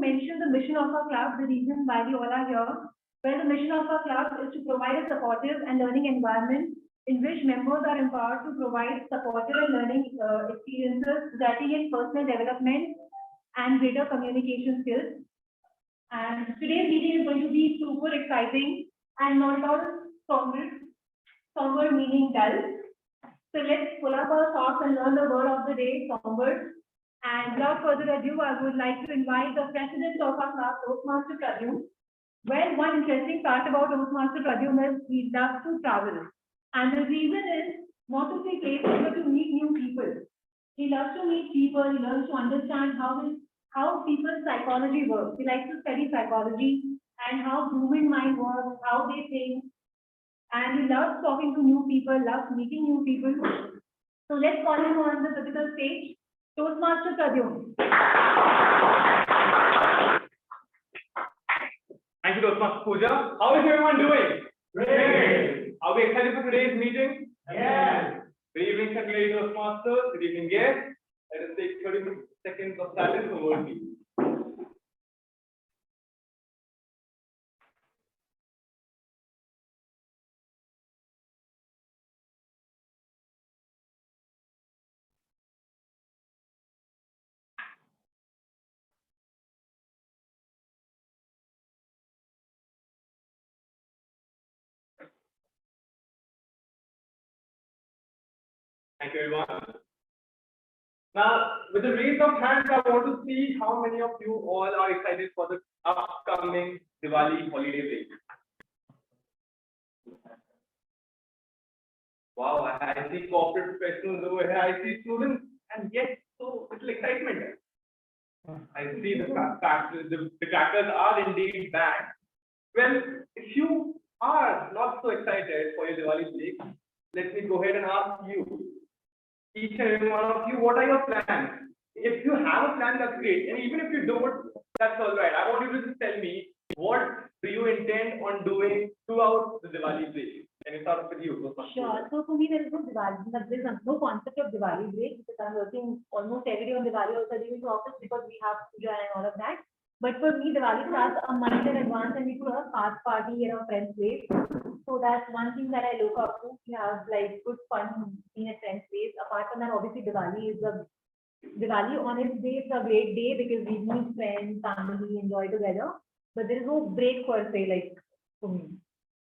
mention the mission of our club, the reason why we all are here. Well, the mission of our club is to provide a supportive and learning environment in which members are empowered to provide supportive and learning experiences, resulting in personal development and greater communication skills. And today's meeting is going to be super exciting and not at all somber meaning dull. So let's pull up our socks and learn the word of the day, somber. And without further ado, I would like to invite the president of our class, Toastmaster Pradyum. Well, one interesting part about Toastmaster Pradyum is he loves to travel. And the reason is not to say place, but to meet new people. He loves to meet people, he loves to understand how people's psychology works. He likes to study psychology and how human mind works, how they think. And he loves talking to new people, loves meeting new people. So let's call him on the physical stage, Toastmaster Pradyum. Thank you, Toastmaster Pooja. How is everyone doing? Great. Are we excited for today's meeting? Yes. Good evening, Secretary Toastmasters. Good evening, guests. Let us take 30 seconds of silence for word peace. Thank you, everyone. Now, with the raise of hands, I want to see how many of you all are excited for the upcoming Diwali holiday break. Wow, I see corporate professionals over here, I see students, and yet so little excitement. I see the crackers are indeed back. Well, if you are not so excited for your Diwali break, let me go ahead and ask you, each and every one of you, what are your plans? If you have a plan, that's great. And even if you don't, that's all right. I want you to just tell me, what do you intend on doing throughout the Diwali break? Can you start with you? Sure. So for me, there is no Diwali, there is no concept of Diwali break because I'm working almost every day on Diwali, also leaving to office because we have puja and all of that. But for me, Diwali starts a month in advance and we do a fast party at our friend's place. So that's one thing that I look up to. We have like good fun being at friend's place. Apart from that, obviously Diwali on its day is a great day because we meet friends, family, enjoy together. But there is no break per se, like for me.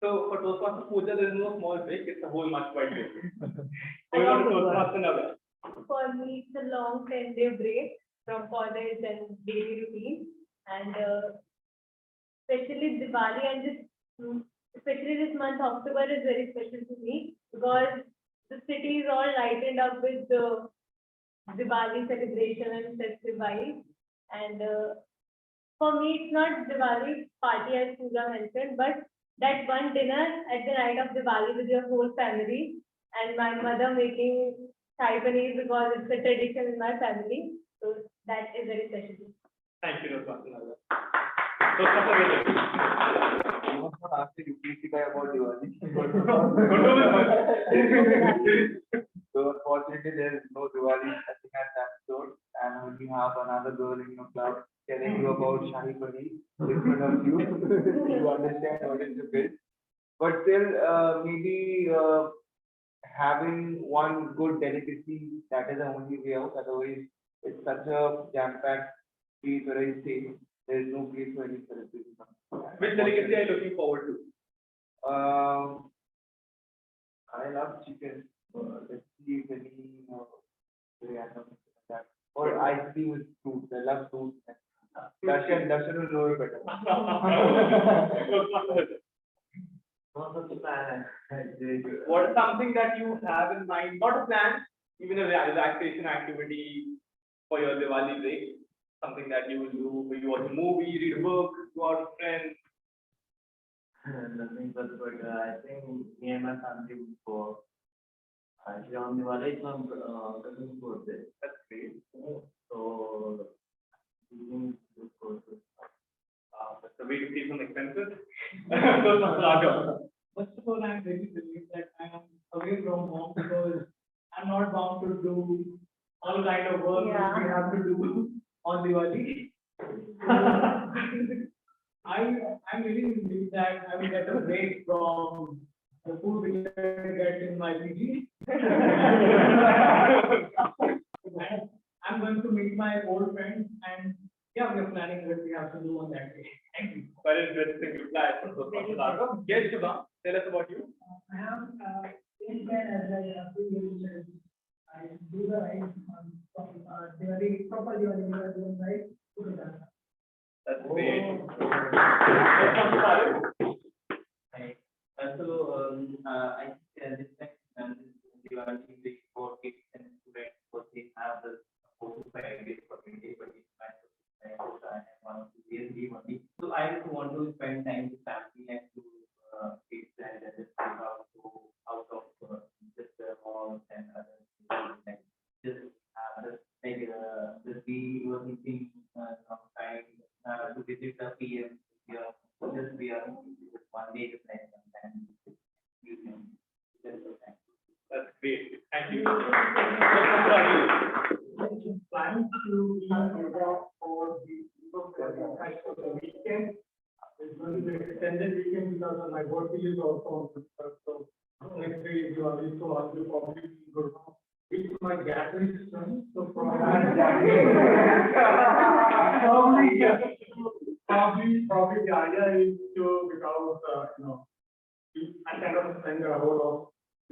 So for Toastmaster Pooja, there is no small break, it's a whole much wide break. For me, it's a long 10-day break from college and daily routine. And especially Diwali and especially this month, October is very special to me because the city is all lightened up with the Diwali celebration and festive vibes. And for me, it's not Diwali party as Pooja mentioned, but that one dinner at the night of Diwali with your whole family and my mother making Thai paneer because it's a tradition in my family. So that is very special. Thank you, Toastmaster. I must not ask the UPSC guy about Diwali. So unfortunately, there is no Diwali setting at that store, and we have another girl in your club telling you about Shahi Paneer in front of you to understand what is the bit. But still, maybe having one good delicacy, that is the only way out. Otherwise, it's such a jam-packed place where I stay. There is no place for any celebration. Which delicacy are you looking forward to? I love chicken. Let's see if any biryani that. Or ice cream with fruits. I love fruits. Darshan will know it better. What is something that you have in mind? Not a plan, even a relaxation activity for your Diwali break. Something that you will do, maybe watch a movie, read a book, go out with friends. Nothing but I think me and my family would go. Actually, on Diwali, it's my cousin's birthday. That's great. So, we think this birthday. That's a way to save some expenses. First of all, I'm very relieved that I am away from home because I'm not bound to do all kind of work which we have to do on Diwali. I'm really believe that I will get a break from the food which I get in my PG. I'm going to meet my old friends and yeah, we're planning what we have to do on that day. Thank you. Very interesting reply from Toastmasters Raghav. Yes, Shubham, tell us about you. I am in as I do the right Diwali, proper Diwali, right? That's great. Right. So, I think this time, Diwali is for kids and students, because they have the 4 to 5 days for 20, but it's my and 1 or 2 days leave only. So I just want to spend time with family and to kids and just go out of just the malls and other things, like just just be working sometime to visit the PM. Yeah, just we are just 1 day to spend some time. You can just go back. That's great. Thank you. Plan to be for the weekend. It's going to be extended weekend because of my work is also on the third. So next day you are so I will probably go to reach my gathering son. So probably the idea is to, because I kind of spend the whole of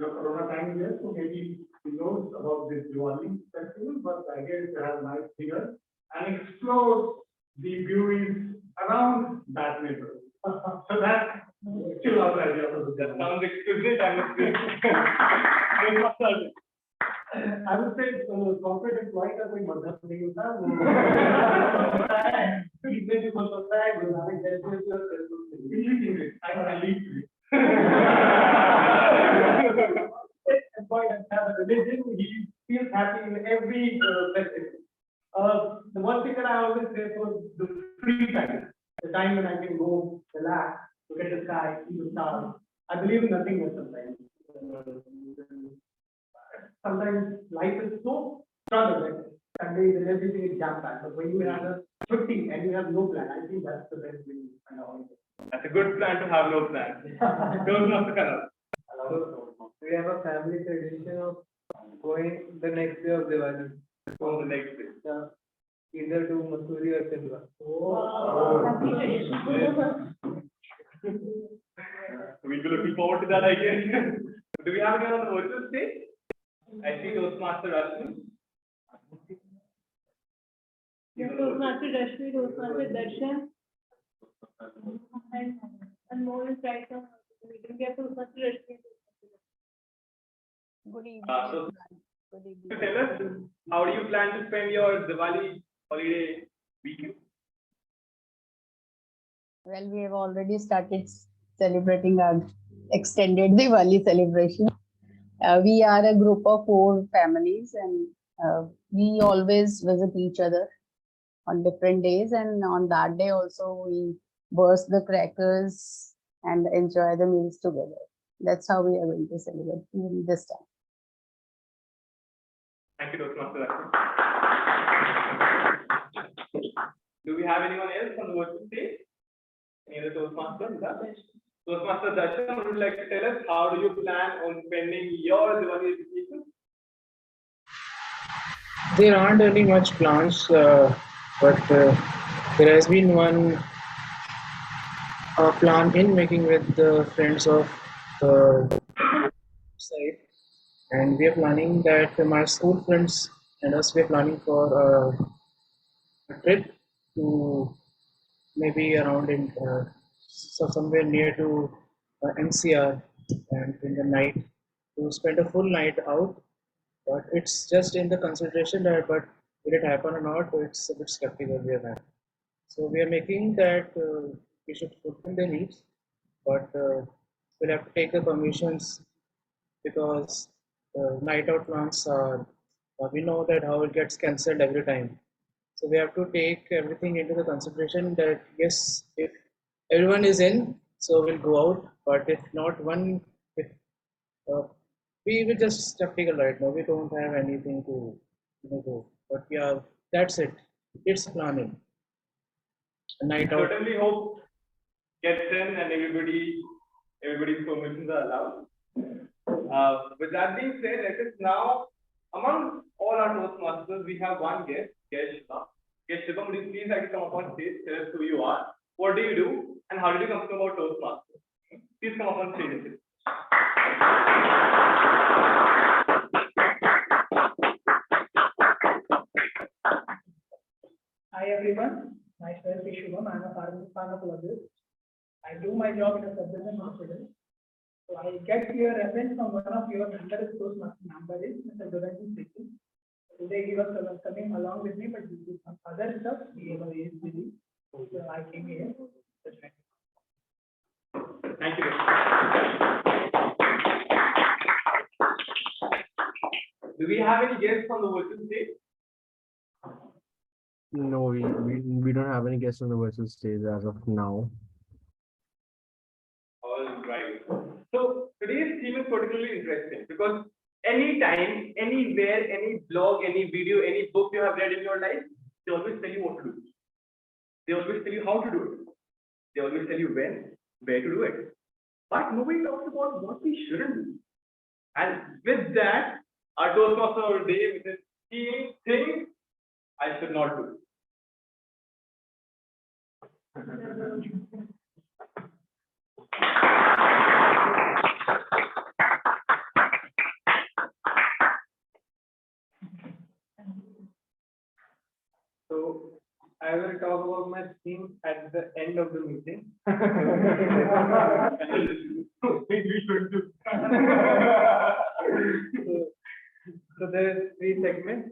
Corona time here, so maybe he knows about this Diwali festival, but the idea is to have nice dinner and explore the beauties around that neighborhood. So that's still our idea for the That sounds exquisite, I must say. I would say corporate employee का कोई मतलब नहीं होता वो इसमें जो कुछ होता है वो हमें English I lead to it. Employee has a religion, he feels happy in every festival. The one thing that I always say for the free time, the time when I can go relax, look at the sky, see the stars. I believe in nothingness sometimes. Sometimes life is so struggling. Sundays and everything is jam packed. But when you have a 50 and you have no plan, I think that's the best thing. That's a good plan to have no plan. Don't have to color. We have a family tradition of going the next day of Diwali. On the next day. Yeah. Either to Masuri or Chindwa. We'll be looking forward to that, I guess. Do we have anyone on the virtual stage? I see Toastmaster Rashmi. Toastmaster Rashmi, Toastmaster Darshan, and more is right now. We can get Toastmaster Rashmi. Good evening. So, Good evening. tell us, how do you plan to spend your Diwali holiday weekend? Well, we have already started celebrating our extended Diwali celebration. We are a group of 4 families, and we always visit each other on different days. And on that day also, we burst the crackers and enjoy the meals together. That's how we are going to celebrate even this time. Thank you, Toastmaster Rashmi. Do we have anyone else on the virtual stage? Any other Toastmasters? Toastmaster Darshan, would you like to tell us how do you plan on spending your Diwali vacation? There aren't any much plans, but there has been one plan in making with the friends of the site, and we are planning that my school friends and us, we are planning for a trip to maybe around in somewhere near to NCR, and in the night to spend a full night out. But it's just in the consideration that, but will it happen or not? It's a bit skeptical we are that. So we are making that we should fulfill their needs, but we'll have to take the permissions, because night out plans are, we know that how it gets cancelled every time. So we have to take everything into the consideration that yes, if everyone is in, so we'll go out, but if not one, if uh, we will just skeptical right now. We don't have anything to go. But yeah, that's it. It's planning. a night I out. certainly hope gets in and everybody's permissions are allowed. With that being said, let us now, among all our Toastmasters, we have one guest, Shiva. Guest Shiva, would you please like to come up on stage, tell us who you are, what do you do, and how did you come to know about Toastmasters? Please come up on stage. Hi everyone, myself is Shubham. I'm a pharmacologist. I do my job in a suburban hospital. So I get your reference from one of your members, number is Mr. Duranji speaking. Today he was coming along with me, but due to some other stuff, he was busy. So I came here. Thank you. Do we have any guests on the virtual stage? No, we don't have any guests on the virtual stage as of now. All right. So today's theme is particularly interesting because anytime, anywhere, any blog, any video, any book you have read in your life, they always tell you what to do. They always tell you how to do it. They always tell you when, where to do it. But nobody talks about what we shouldn't do. And with that, our Toastmaster of the day, which is things I should not do. So I will talk about my theme at the end of the meeting. We should do. So there are three segments.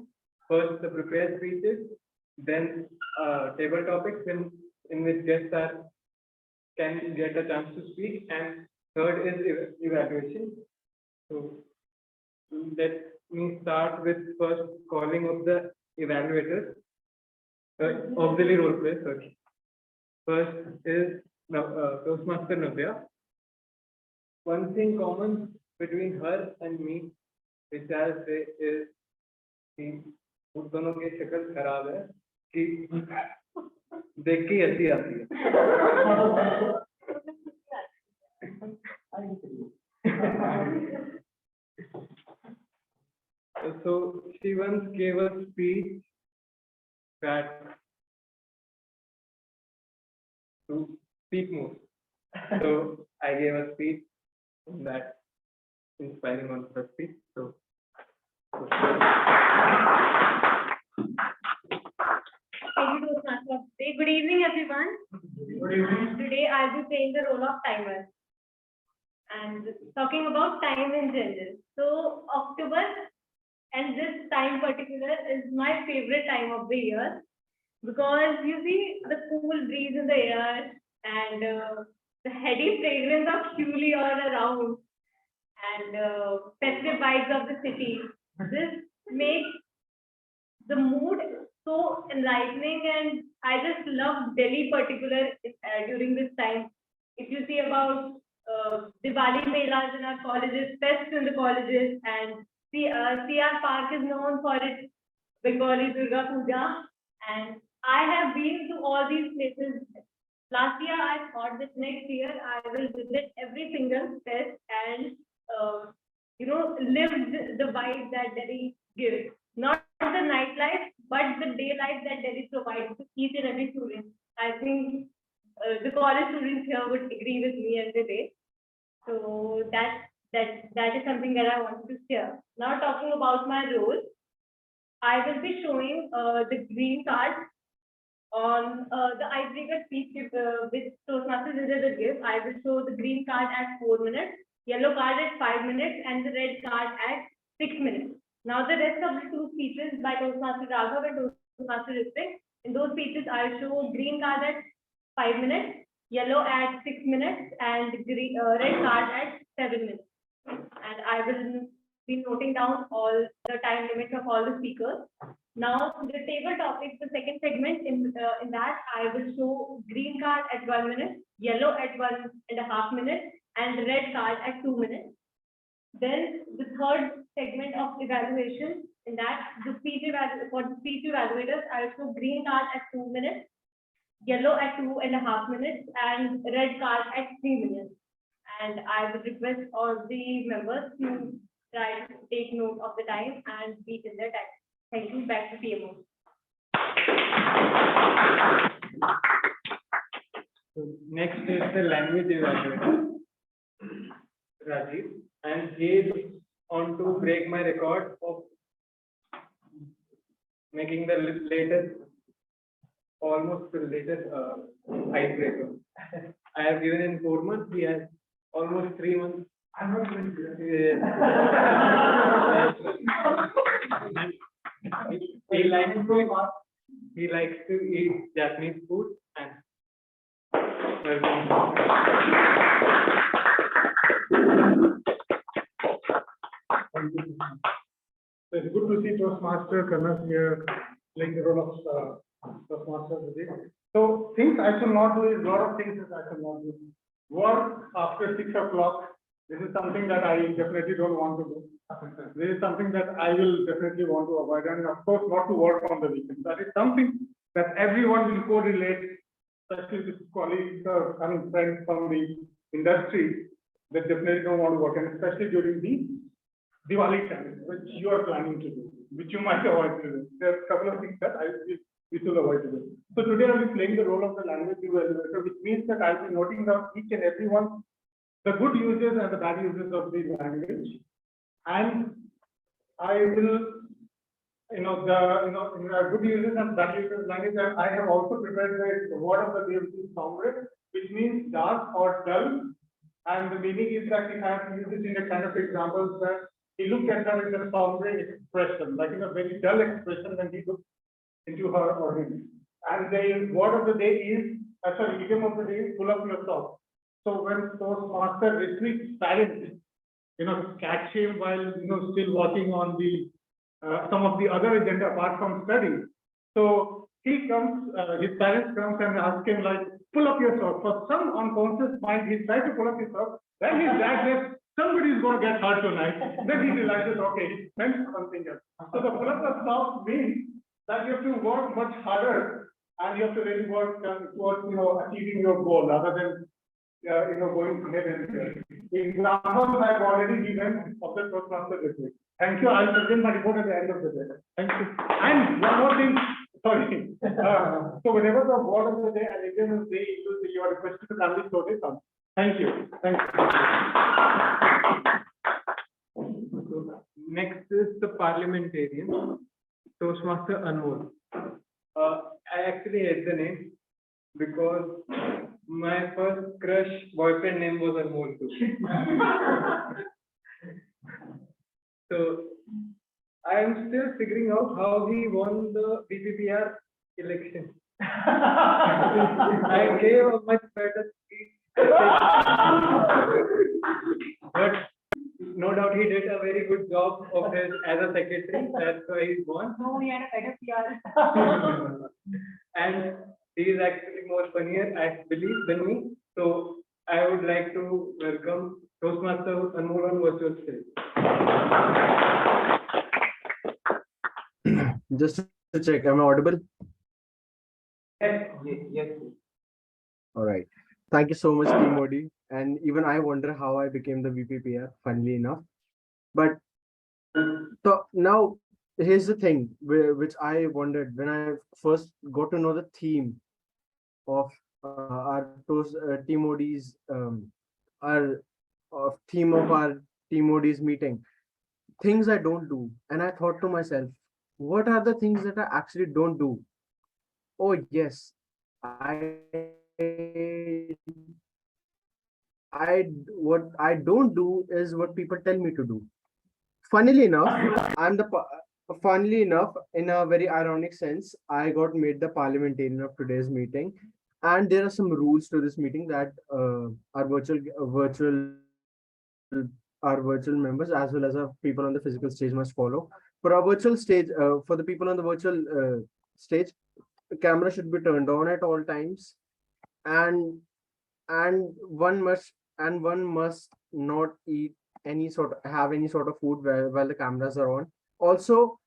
First, the prepared speeches, then table topics in which guests can get a chance to speak, and third is evaluation. So let me start with first calling of the evaluators. Auxiliary role play, sorry. First is Toastmaster Navya. One thing common between her and me, which I'll say is कि उन दोनों की शक्ल खराब है कि देख के हंसी आती है. So she once gave a speech that to speak more. So I gave a speech that inspiring on her speech. So Thank you, Toastmaster. Good evening, everyone. good evening. Today I'll be playing the role of timer and talking about time in general. So October and this time particular is my favorite time of the year because you see the cool breeze in the air and the heady fragrance of chili all around and festive vibes of the city. This makes the mood so enlightening, and I just love Delhi particular during this time. If you see about Diwali melas in our colleges, fests in the colleges, and CR Park is known for its Bengali Durga Puja, and I have been to all these places. Last year, I thought that next year I will visit every single fest and live the vibe that Delhi gives. Not the nightlife, but the day life that Delhi provides to each and every student. I think the college students here would agree with me and today. So that is something that I wanted to share. Now talking about my role, I will be showing the green card on the icebreaker speech which Toastmasters will give. I will show the green card at 4 minutes, yellow card at 5 minutes, and the red card at 6 minutes. Now the rest of the two speeches by Toastmaster Raghav and Toastmaster Ritvik, in those speeches I'll show green card at 5 minutes, yellow at 6 minutes, and red card at 7 minutes. And I will be noting down all the time limits of all the speakers. Now the table topics, the second segment in that I will show green card at 1 minute, yellow at 1.5 minutes, and red card at 2 minutes. Then the third segment of evaluation, in that the speech for the speech evaluators, I will show green card at 2 minutes, yellow at 2.5 minutes, and red card at 3 minutes. And I would request all the members to try to take note of the time and be in their time. Thank you. Back to PMO. So next is the language evaluator, Rajiv, and he is on to break my record of making the latest, almost the latest icebreaker. I have given in 4 months. He has almost 3 months. I'm not going to he likes to eat Japanese food and So it's good to see Toastmaster Kanas here playing the role of Toastmaster today. So things I should not do is a lot of things that I should not do. Work after 6 o'clock. This is something that I definitely don't want to do. This is something that I will definitely want to avoid, and of course not to work on the weekend. That is something that everyone will correlate, especially with colleagues or friends from the industry that definitely don't want to work, and especially during the Diwali time, which you are planning to do, which you might avoid to do. There are a couple of things that we should avoid to do. So today I'll be playing the role of the language evaluator, which means that I'll be noting down each and every one, the good uses and the bad uses of the language. And I will, in the good uses and bad uses of language, I have also prepared the word of the day, which is sombre, which means dark or dull. And the meaning is that we have used it in a kind of examples that he looked at her in a sombre expression, like in a very dull expression when he looked into her or him. And the word of the day is, idiom of the day is pull up your socks. So when Toastmaster retreats parents, catch him while still working on the some of the other agenda apart from study. So he comes, his parents comes and ask him like, pull up your socks. For some unconscious mind, he tries to pull up his socks. Then his dad says, somebody is going to get hurt tonight. Then he realizes, okay, he meant something else. So the pull up the socks means that you have to work much harder and you have to really work towards achieving your goal rather than going ahead and examples I've already given of the Toastmaster retreat. Thank you. I'll present my report at the end of the day. Thank you. And one more thing. Sorry. So whenever the word of the day and again the day you are requested to kindly notice on. Thank you. Thank you. Next is the parliamentarian, Toastmaster Anmol. I actually hate the name because my first crush boyfriend name was Anmol too. So I am still figuring out how he won the BPPR election. I gave a much better speech, but no doubt he did a very good job of his as a secretary. That's why he won. No, he had a better PR. And he is actually more funnier, I believe, than me. So I would like to welcome Toastmaster Anmol on virtual stage. Just to check, am I audible? Yes, yes. All right. Thank you so much, Team Modi. And even I wonder how I became the VPPR, funnily enough. But so now here's the thing which I wondered when I first got to know the theme of our Team Modi's our theme of our Team Modi's meeting. Things I don't do. And I thought to myself, what are the things that I actually don't do? Oh yes, what I don't do is what people tell me to do. Funnily enough, funnily enough, in a very ironic sense, I got made the parliamentarian of today's meeting, and there are some rules to this meeting that our virtual members as well as our people on the physical stage must follow. For our virtual stage, for the people on the virtual stage, the camera should be turned on at all times, and one must not have any sort of food while the cameras are on. Also,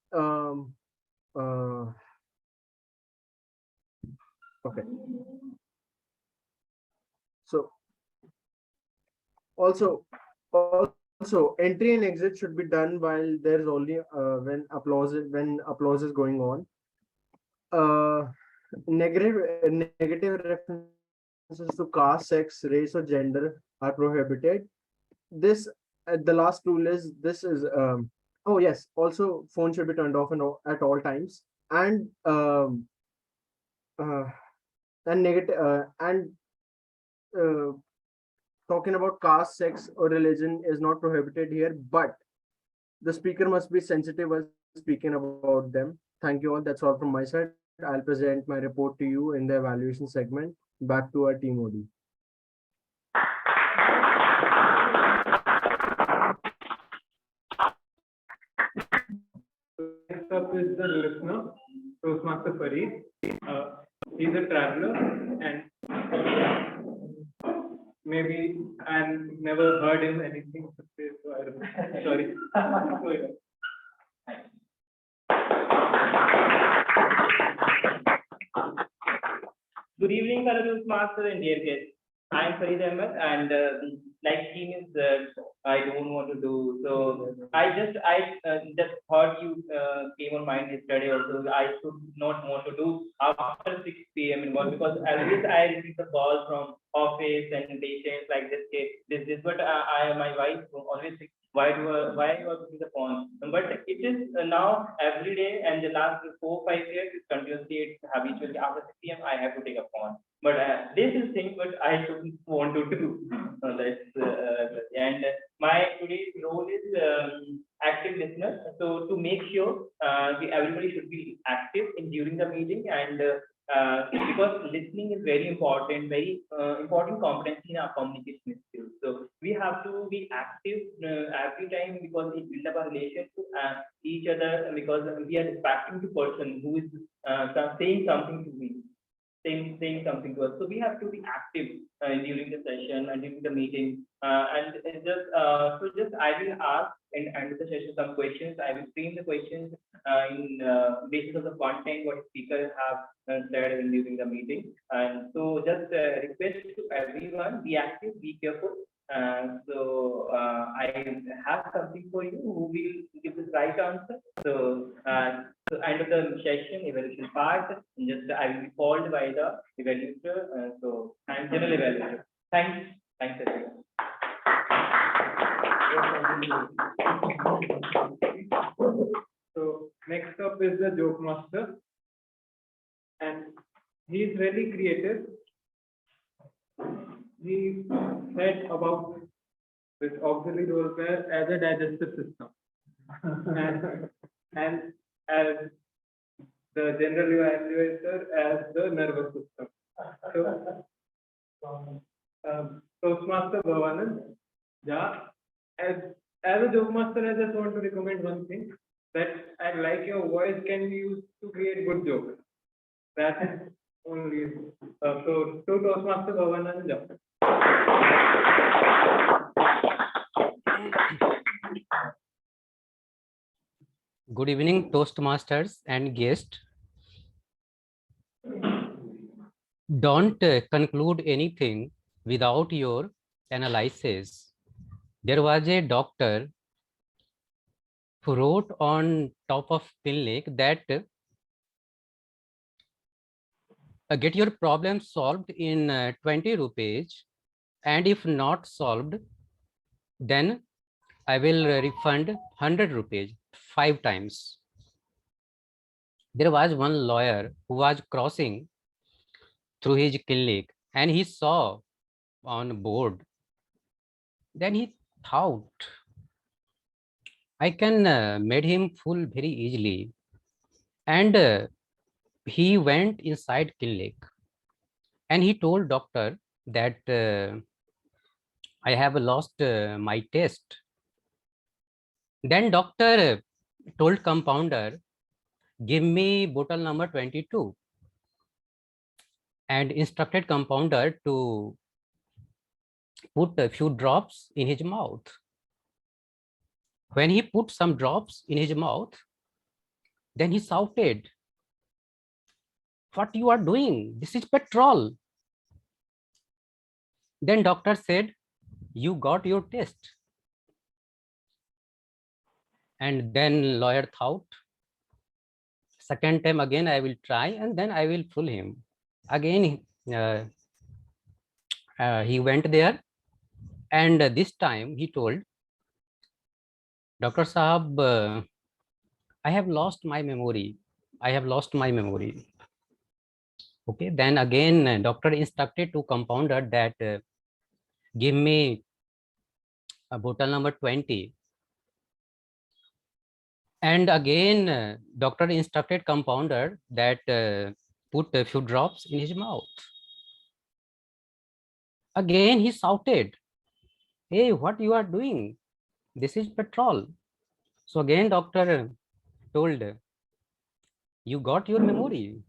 Okay. So also entry and exit should be done while there's only when applause is going on. Negative references to caste, sex, race, or gender are prohibited. This the last rule is this is oh yes, also phone should be turned off at all times, and uh, negative uh, talking about caste, sex, or religion is not prohibited here, but the speaker must be sensitive while speaking about them. Thank you all. That's all from my side. I'll present my report to you in the evaluation segment. Back to our team, Odi. Next up is the listener, Toastmaster Farid. He's a traveler and maybe I never heard him anything to say, so I'm sorry. Good evening, fellow Toastmasters and dear guests. I am Farid Ahmed, and like team is I don't want to do. So I just thought you came on mind yesterday also. I should not want to do after 6 p.m. in work because always I receive the calls from office and patients like this. But my wife always thinks, why you are putting the phone? But it is now every day, and the last 4-5 years it's continuously, it's habitually after 6 p.m. I have to take a phone. But this is thing, but I shouldn't want to do. And my today's role is active listener. So to make sure everybody should be active during the meeting, and because listening is very important competency in our communication skills. So we have to be active every time because it builds up a relation to each other, because we are expecting to person who is saying something to me. Saying something to us. So we have to be active during the session and during the meeting. And just I will ask and end the session some questions. I will frame the questions in basis of the content what speakers have said during the meeting. And so just request to everyone, be active, be careful. I have something for you who will give the right answer. So end of the session, evaluation part, just I will be called by the evaluator. So I'm general evaluator. Thanks everyone. So next up is the joke master, and he's really creative. He said about this auxiliary role player as a digestive system, and as the general evaluator as the nervous system. So, Toastmaster Bhavanand, yeah, as a joke master, I just want to recommend one thing, that I like your voice can be used to create good jokes. That is only so. To Toastmaster Bhavanand, yeah. Good evening, Toastmasters and guests. Don't conclude anything without your analysis. There was a doctor who wrote on top of clinic that get your problem solved in 20 rupees, and if not solved, then I will refund 100 rupees 5 times. There was one lawyer who was crossing through his clinic and he saw on board. Then he thought, I can made him full very easily. And he went inside clinic and he told doctor that I have lost my test. Then doctor told compounder, give me bottle number 22, and instructed compounder to put a few drops in his mouth. When he put some drops in his mouth, then he shouted, what you are doing? This is petrol. Then doctor said, you got your test. And then lawyer thought, second time again I will try and then I will fool him. Again, he went there and this time he told, Dr. Sahab, I have lost my memory. I have lost my memory. Okay, then again, doctor instructed to compounder that give me a bottle number 20. And again, doctor instructed compounder that put a few drops in his mouth. Again, he shouted, hey, what you are doing? This is petrol. So again, doctor told, you got your memory.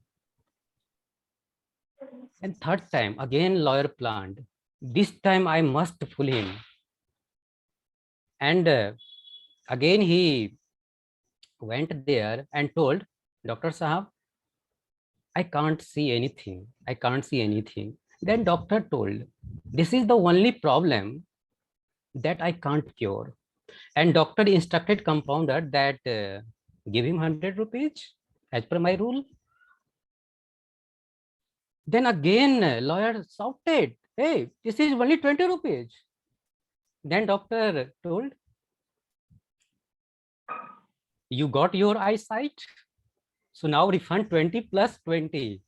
And third time, again, lawyer planned. This time I must fool him. And again, he went there and told, Dr. Sahab, I can't see anything. I can't see anything. Then doctor told, this is the only problem that I can't cure. And doctor instructed compounder that give him 100 rupees as per my rule. Then again, lawyer shouted, hey, this is only 20 rupees. Then doctor told, you got your eyesight. So now refund 20 plus 20.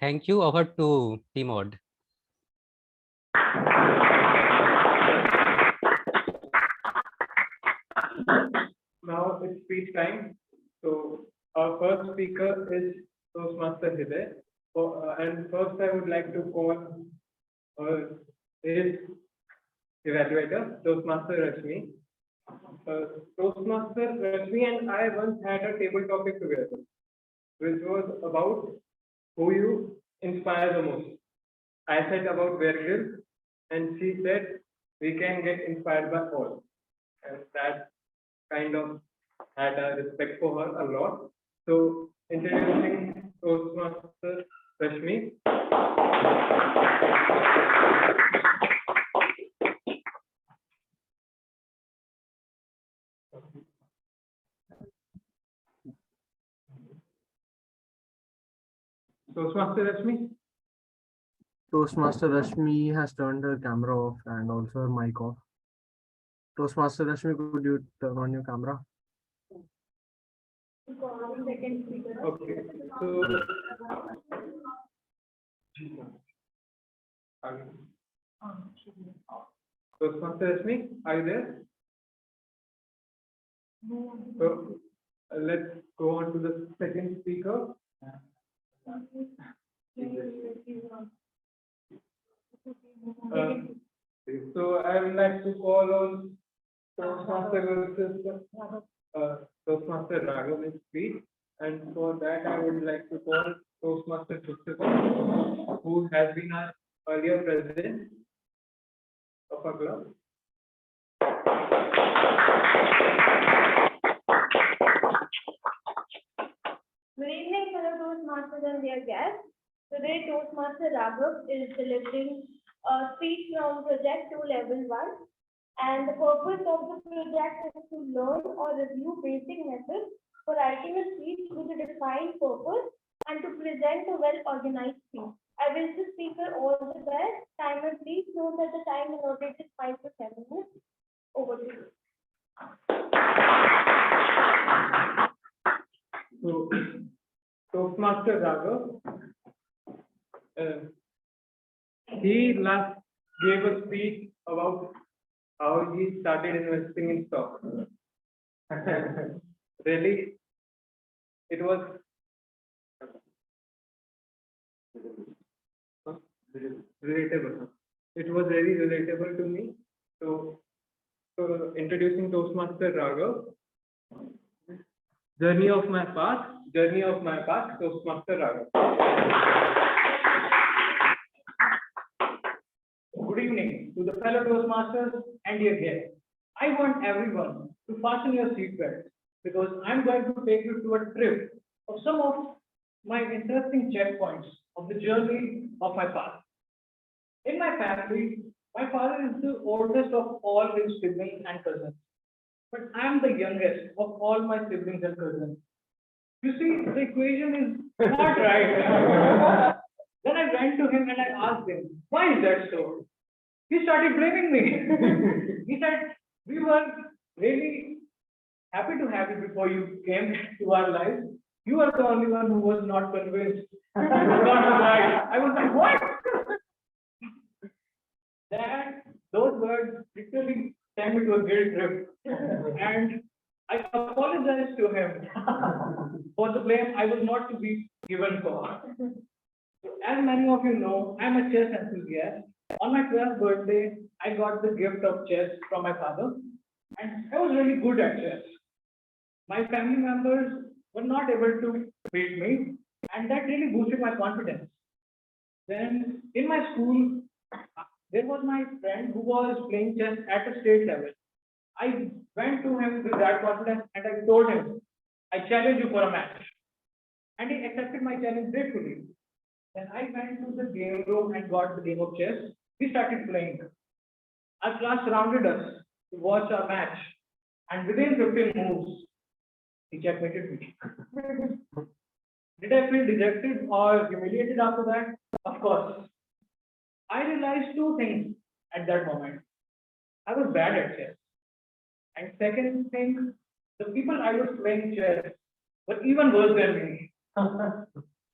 Thank you. Over to Timod. Now it's speech time. So our first speaker is Toastmaster Hideh. And first I would like to call his evaluator, Toastmaster Rashmi. Toastmaster Rashmi and I once had a table topic together, which was about who you inspire the most. I said about Bear Grylls, and she said we can get inspired by all. And that kind of had a respect for her a lot. So introducing Toastmaster Rashmi. Toastmaster Rashmi. Toastmaster Rashmi has turned her camera off and also her mic off. Toastmaster Rashmi, could you turn on your camera? Okay. So Toastmaster Rashmi, are you there? So let's go on to the second speaker. So I would like to call on Toastmaster Raghav to speak, and for that I would like to call Toastmaster Christopher, who has been our earlier president of our club. Good evening, fellow Toastmasters and dear guests. Today, Toastmaster Raghav is delivering a speech from Project 2 Level 1. And the purpose of the project is to learn or review basic methods for writing a speech with a defined purpose and to present a well-organized speech. I wish the speaker all the best. Timer, please note that the time allotted is 5 to 7 minutes. Over to you. So, Toastmaster Raghav, he last gave a speech about how he started investing in stocks. Really, it was relatable. It was very relatable to me. So introducing Toastmaster Raghav. Journey of my path, Toastmaster Raghav. Good evening to the fellow Toastmasters and dear guests. I want everyone to fasten your seatbelts because I'm going to take you to a trip of some of my interesting checkpoints of the journey of my father. In my family, my father is the oldest of all his siblings and cousins, but I am the youngest of all my siblings and cousins. You see, the equation is not right. Then I went to him and I asked him, why is that so? He started blaming me. He said, we were really happy to have you before you came to our lives. You are the only one who was not convinced. You were not right. I was like, what? Those words literally sent me to a guilt trip. And I apologized to him for the blame I was not to be given for. So as many of you know, I'm a chess enthusiast. On my 12th birthday, I got the gift of chess from my father, and I was really good at chess. My family members were not able to beat me, and that really boosted my confidence. Then in my school, there was my friend who was playing chess at a state level. I went to him with that confidence and I told him, I challenge you for a match. And he accepted my challenge gratefully. Then I went to the game room and got the game of chess. We started playing. Our class surrounded us to watch our match. And within 15 moves, he checkmated me. Did I feel dejected or humiliated after that? Of course. I realized two things at that moment. I was bad at chess. And second thing, the people I was playing chess were even worse than me.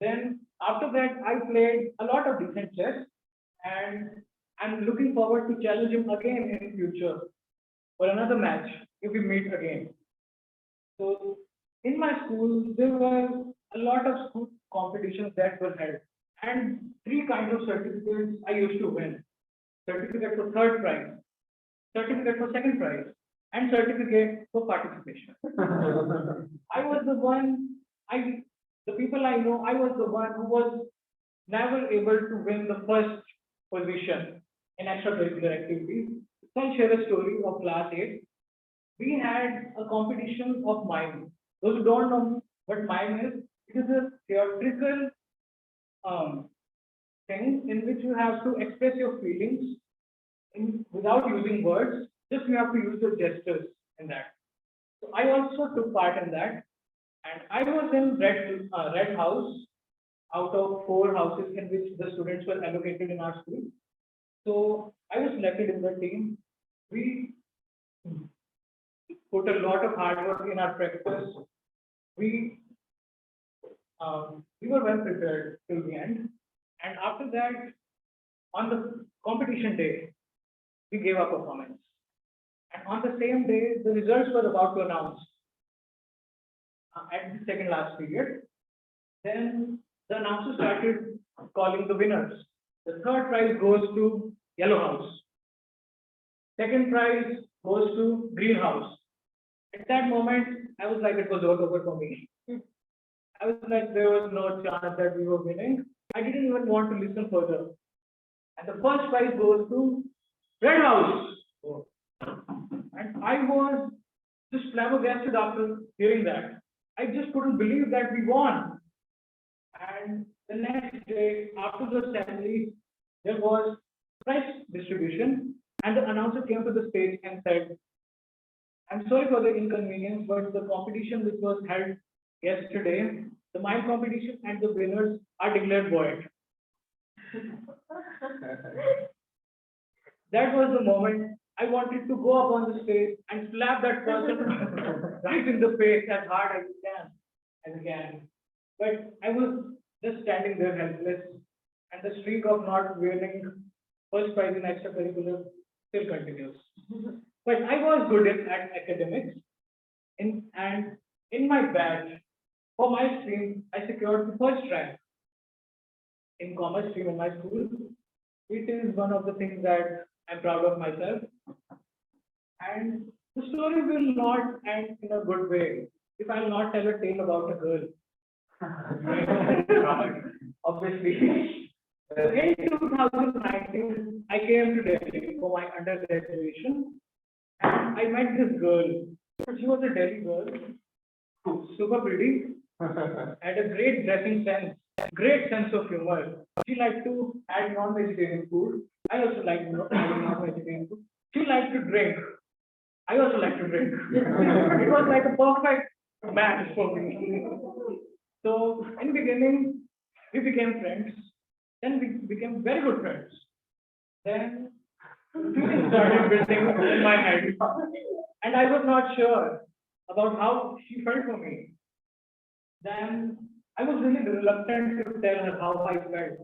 Then after that, I played a lot of decent chess, and I'm looking forward to challenge him again in future for another match if we meet again. So in my school, there were a lot of school competitions that were held, and three kinds of certificates I used to win: certificate for third prize, certificate for second prize, and certificate for participation. I was the one, the people I know, I was the one who was never able to win the first position in extracurricular activities. So I'll share a story of class 8. We had a competition of mime. Those who don't know what mime is, it is a theatrical thing in which you have to express your feelings without using words, just you have to use your gestures in that. So I also took part in that, and I was in red house out of 4 houses in which the students were allocated in our school. So I was selected in the team. We put a lot of hard work in our practice. We were well prepared till the end, and after that, on the competition day, we gave our performance. And on the same day, the results were about to announce at the second last period. Then the announcer started calling the winners. The third prize goes to yellow house. Second prize goes to green house. At that moment, I was like, it was all over for me. I was like, there was no chance that we were winning. I didn't even want to listen further. And the first prize goes to red house. And I was just flabbergasted after hearing that. I just couldn't believe that we won. And the next day, after the assembly, there was prize distribution, and the announcer came to the stage and said, I'm sorry for the inconvenience, but the competition which was held yesterday, the mime competition and the winners are declared void. That was the moment I wanted to go up on the stage and slap that person right in the face as hard as I can. But I was just standing there helpless, and the streak of not winning first prize in extracurricular still continues. But I was good at academics, and in my batch, for my stream, I secured the first rank in commerce stream in my school. It is one of the things that I'm proud of myself. And the story will not end in a good way if I'll not tell a tale about a girl. Obviously. In 2019, I came to Delhi for my undergraduation, and I met this girl. She was a Delhi girl, super pretty, Had a great dressing sense, great sense of humor. She liked to add non-vegetarian food. I also like having non-vegetarian food. She liked to drink. I also like to drink. It was like a perfect match for me. So in beginning, we became friends. Then we became very good friends. Then feelings started building in my head, and I was not sure about how she felt for me. Then I was really reluctant to tell her how I felt.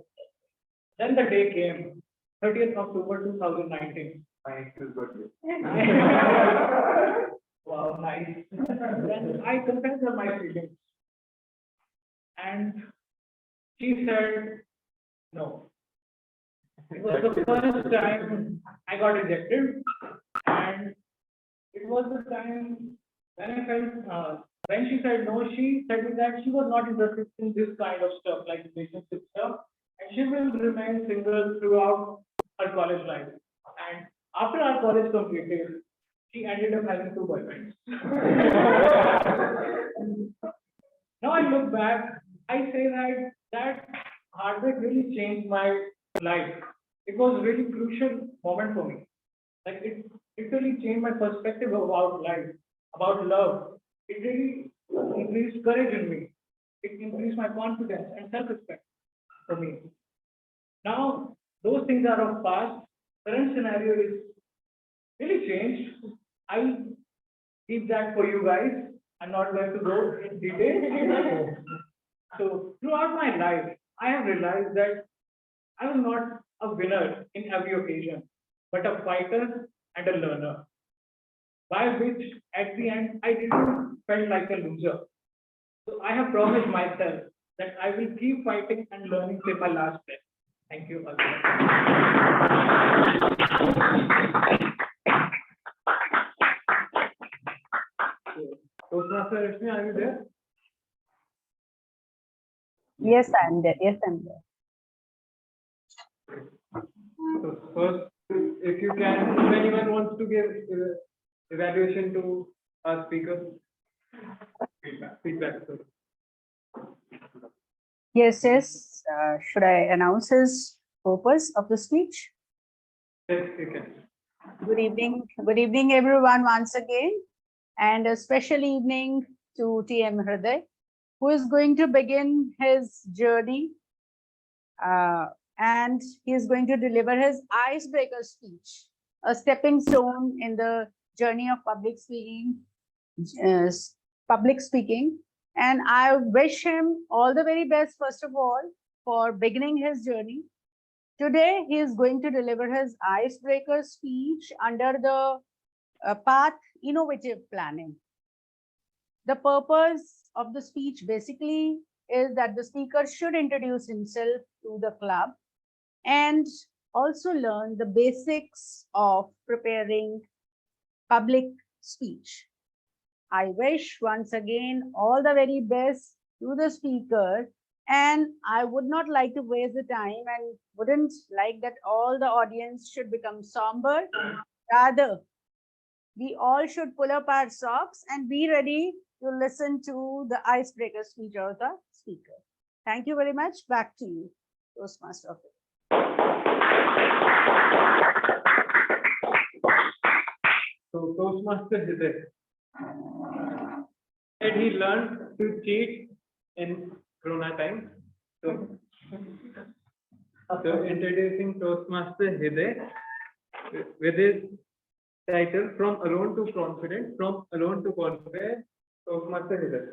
Then the day came, 30th October 2019. My ex's birthday. Wow, nice. Then I confessed her my feelings. And she said no. It was the first time I got rejected, and it was the time when I felt, when she said no, she said me that she was not interested in this kind of stuff, like relationship stuff, and she will remain single throughout her college life. And after our college completed, she ended up having 2 boyfriends. Now I look back, I say that that heartbreak really changed my life. It was a really crucial moment for me. Like it really changed my perspective about life, about love. It really increased courage in me. It increased my confidence and self-respect for me. Now those things are of past. Current scenario is really changed. I keep that for you guys. I'm not going to go in detail. So throughout my life, I have realized that I was not a winner in every occasion, but a fighter and a learner. By which, at the end, I didn't felt like a loser. So I have promised myself that I will keep fighting and learning till my last breath. Thank you again. Toastmaster Rashmi, are you there? Yes, I'm there. Yes, I'm there. So first, if you can, if anyone wants to give evaluation to our speaker, feedback. Sorry. Yes, yes. Should I announce his purpose of the speech? Yes, you can. Good evening, everyone, once again, and a special evening to TM Hriday, who is going to begin his journey, and he is going to deliver his icebreaker speech, a stepping stone in the journey of public speaking. And I wish him all the very best, first of all, for beginning his journey. Today, he is going to deliver his icebreaker speech under the path innovative planning. The purpose of the speech basically is that the speaker should introduce himself to the club and also learn the basics of preparing public speech. I wish once again all the very best to the speaker, and I would not like to waste the time and wouldn't like that all the audience should become somber. Rather, we all should pull up our socks and be ready to listen to the icebreaker speech of the speaker. Thank you very much. Back to you, Toastmaster. So Toastmaster Hriday said he learned to cheat in Corona time. So introducing Toastmaster Hriday with his title From Alone to Confident, From Alone to Confident, Toastmaster Hriday.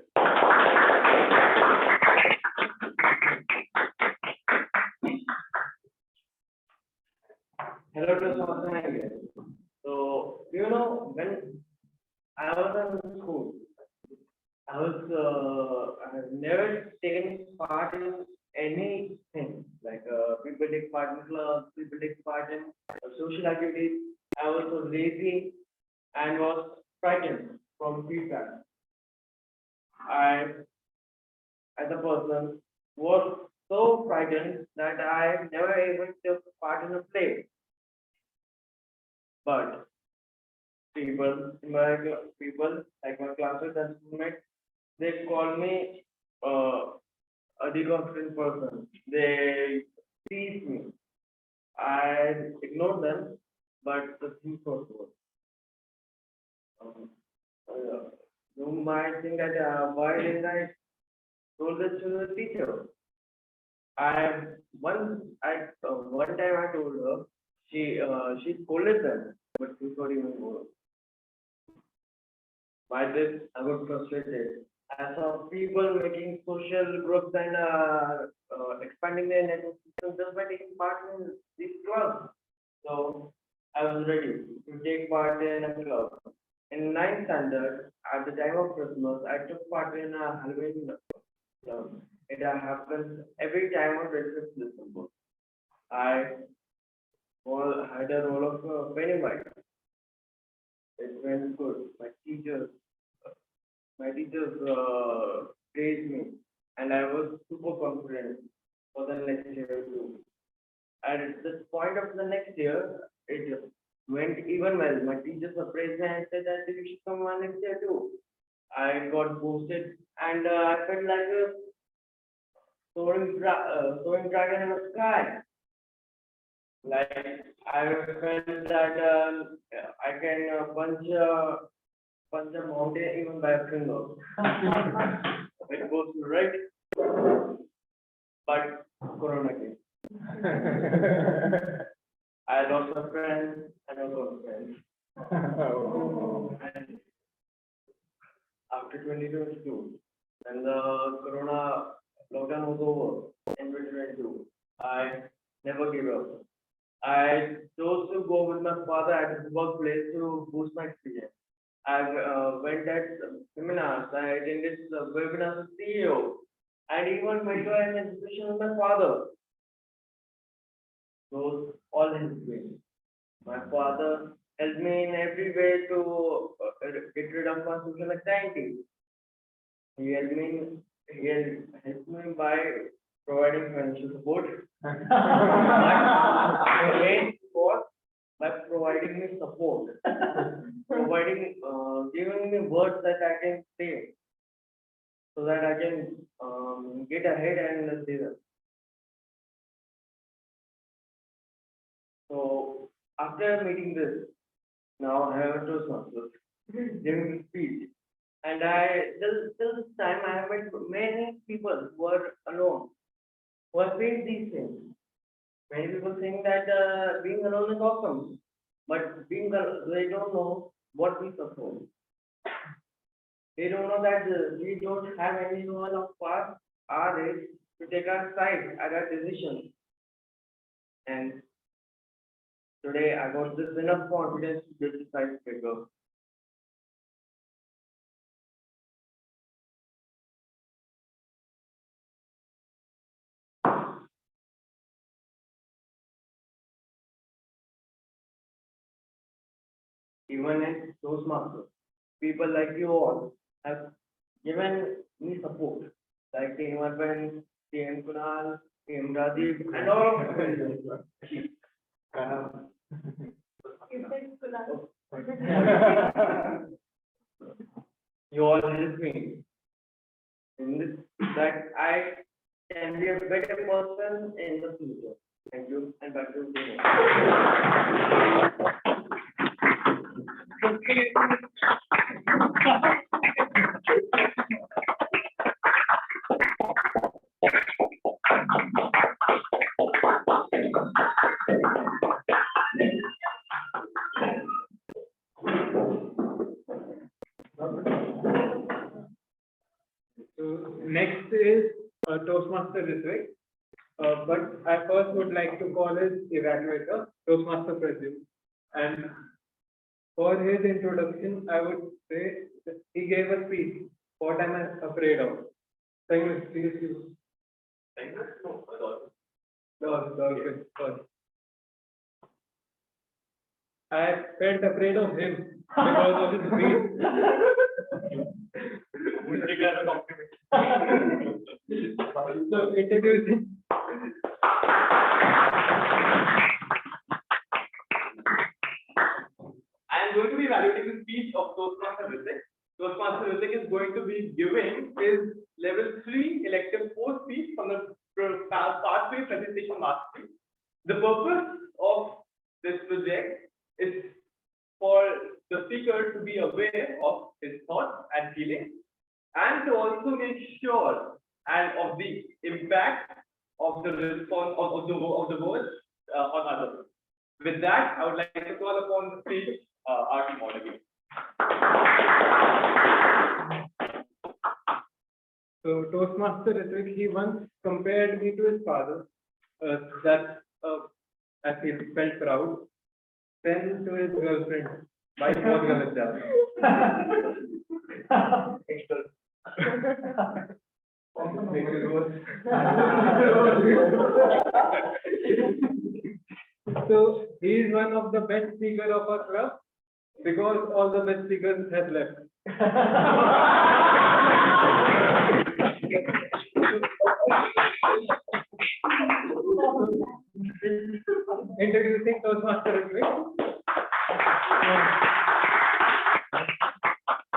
Hello to Toastmaster again. So, when I was in school, I have never taken part in anything like people take part in clubs, people take part in social activities. I was so lazy and was frightened from feedback. I, as a person, was so frightened that I never even took part in a play. But people like my classmates and schoolmates, they call me a deconfident person. They tease me. I ignore them, but the things was worse. You might think that why didn't I told this to the teacher? One time I told her, she scolded them, but she got even worse. By this, I was frustrated. I saw people making social groups and expanding their network system just by taking part in these clubs. So I was ready to take part in a club. In ninth standard, at the time of Christmas, I took part in a Halloween club. It happens every time on 25th December. I had a role of Pennywise. It went good. My teachers praised me, and I was super confident for the next year too. At this point of the next year, it went even well. My teachers praised me and said that you should come on next year too. I got boosted, and I felt like a soaring dragon in the sky. Like I felt that I can punch a mountain even by a finger. It goes right, but Corona came. I lost a friend and I lost a friend. And after 2022, when the Corona lockdown was over in 2022, I never gave up. I chose to go with my father at his workplace to boost my experience. I went at seminars, I attended webinars with CEO, and even went to an education with my father. Those all helped me. My father helped me in every way to get rid of my social anxiety. He helped me by providing financial support. But the main was by providing me support, giving me words that I can say, so that I can get ahead and say that. So after meeting this, now I have a Toastmasters giving speech, and till this time I have met many people who are alone, who have faced these things. Many people think that being alone is awesome, but they don't know what we suffer. They don't know that we don't have anyone of our age to take our side at our decisions. And today I got this enough confidence to decide figure. Even in Toastmasters, people like you all have given me support, like Team Urban, Team Kunal, Team Rajiv, and all of them. You all help me in this, that I can be a better person in the future. Thank you, and back to you. So next is Toastmaster Ritwik. But I first would like to call his evaluator, Toastmaster Pradyum. And for his introduction, I would say that he gave a speech, what am I afraid of? Thank you, please use. Thank you. No, I felt afraid of him because of his speech. So introducing. I am going to be evaluating the speech of Toastmaster Ritwik. Toastmaster Ritwik is going to be giving his level 3 elective course fee from the pathway presentation mastery. The purpose of this project is for the speaker to be aware of his thoughts and feelings, and to also make sure and of the impact of the response of the words on others. With that, I would like to call upon the stage our team again. So Toastmaster Ritvik, he once compared me to his father. I felt proud. Then to his girlfriend. By बहुत गलत जा So he is one of the best speakers of our club because all the best speakers have left. Introducing Toastmaster Ritvik.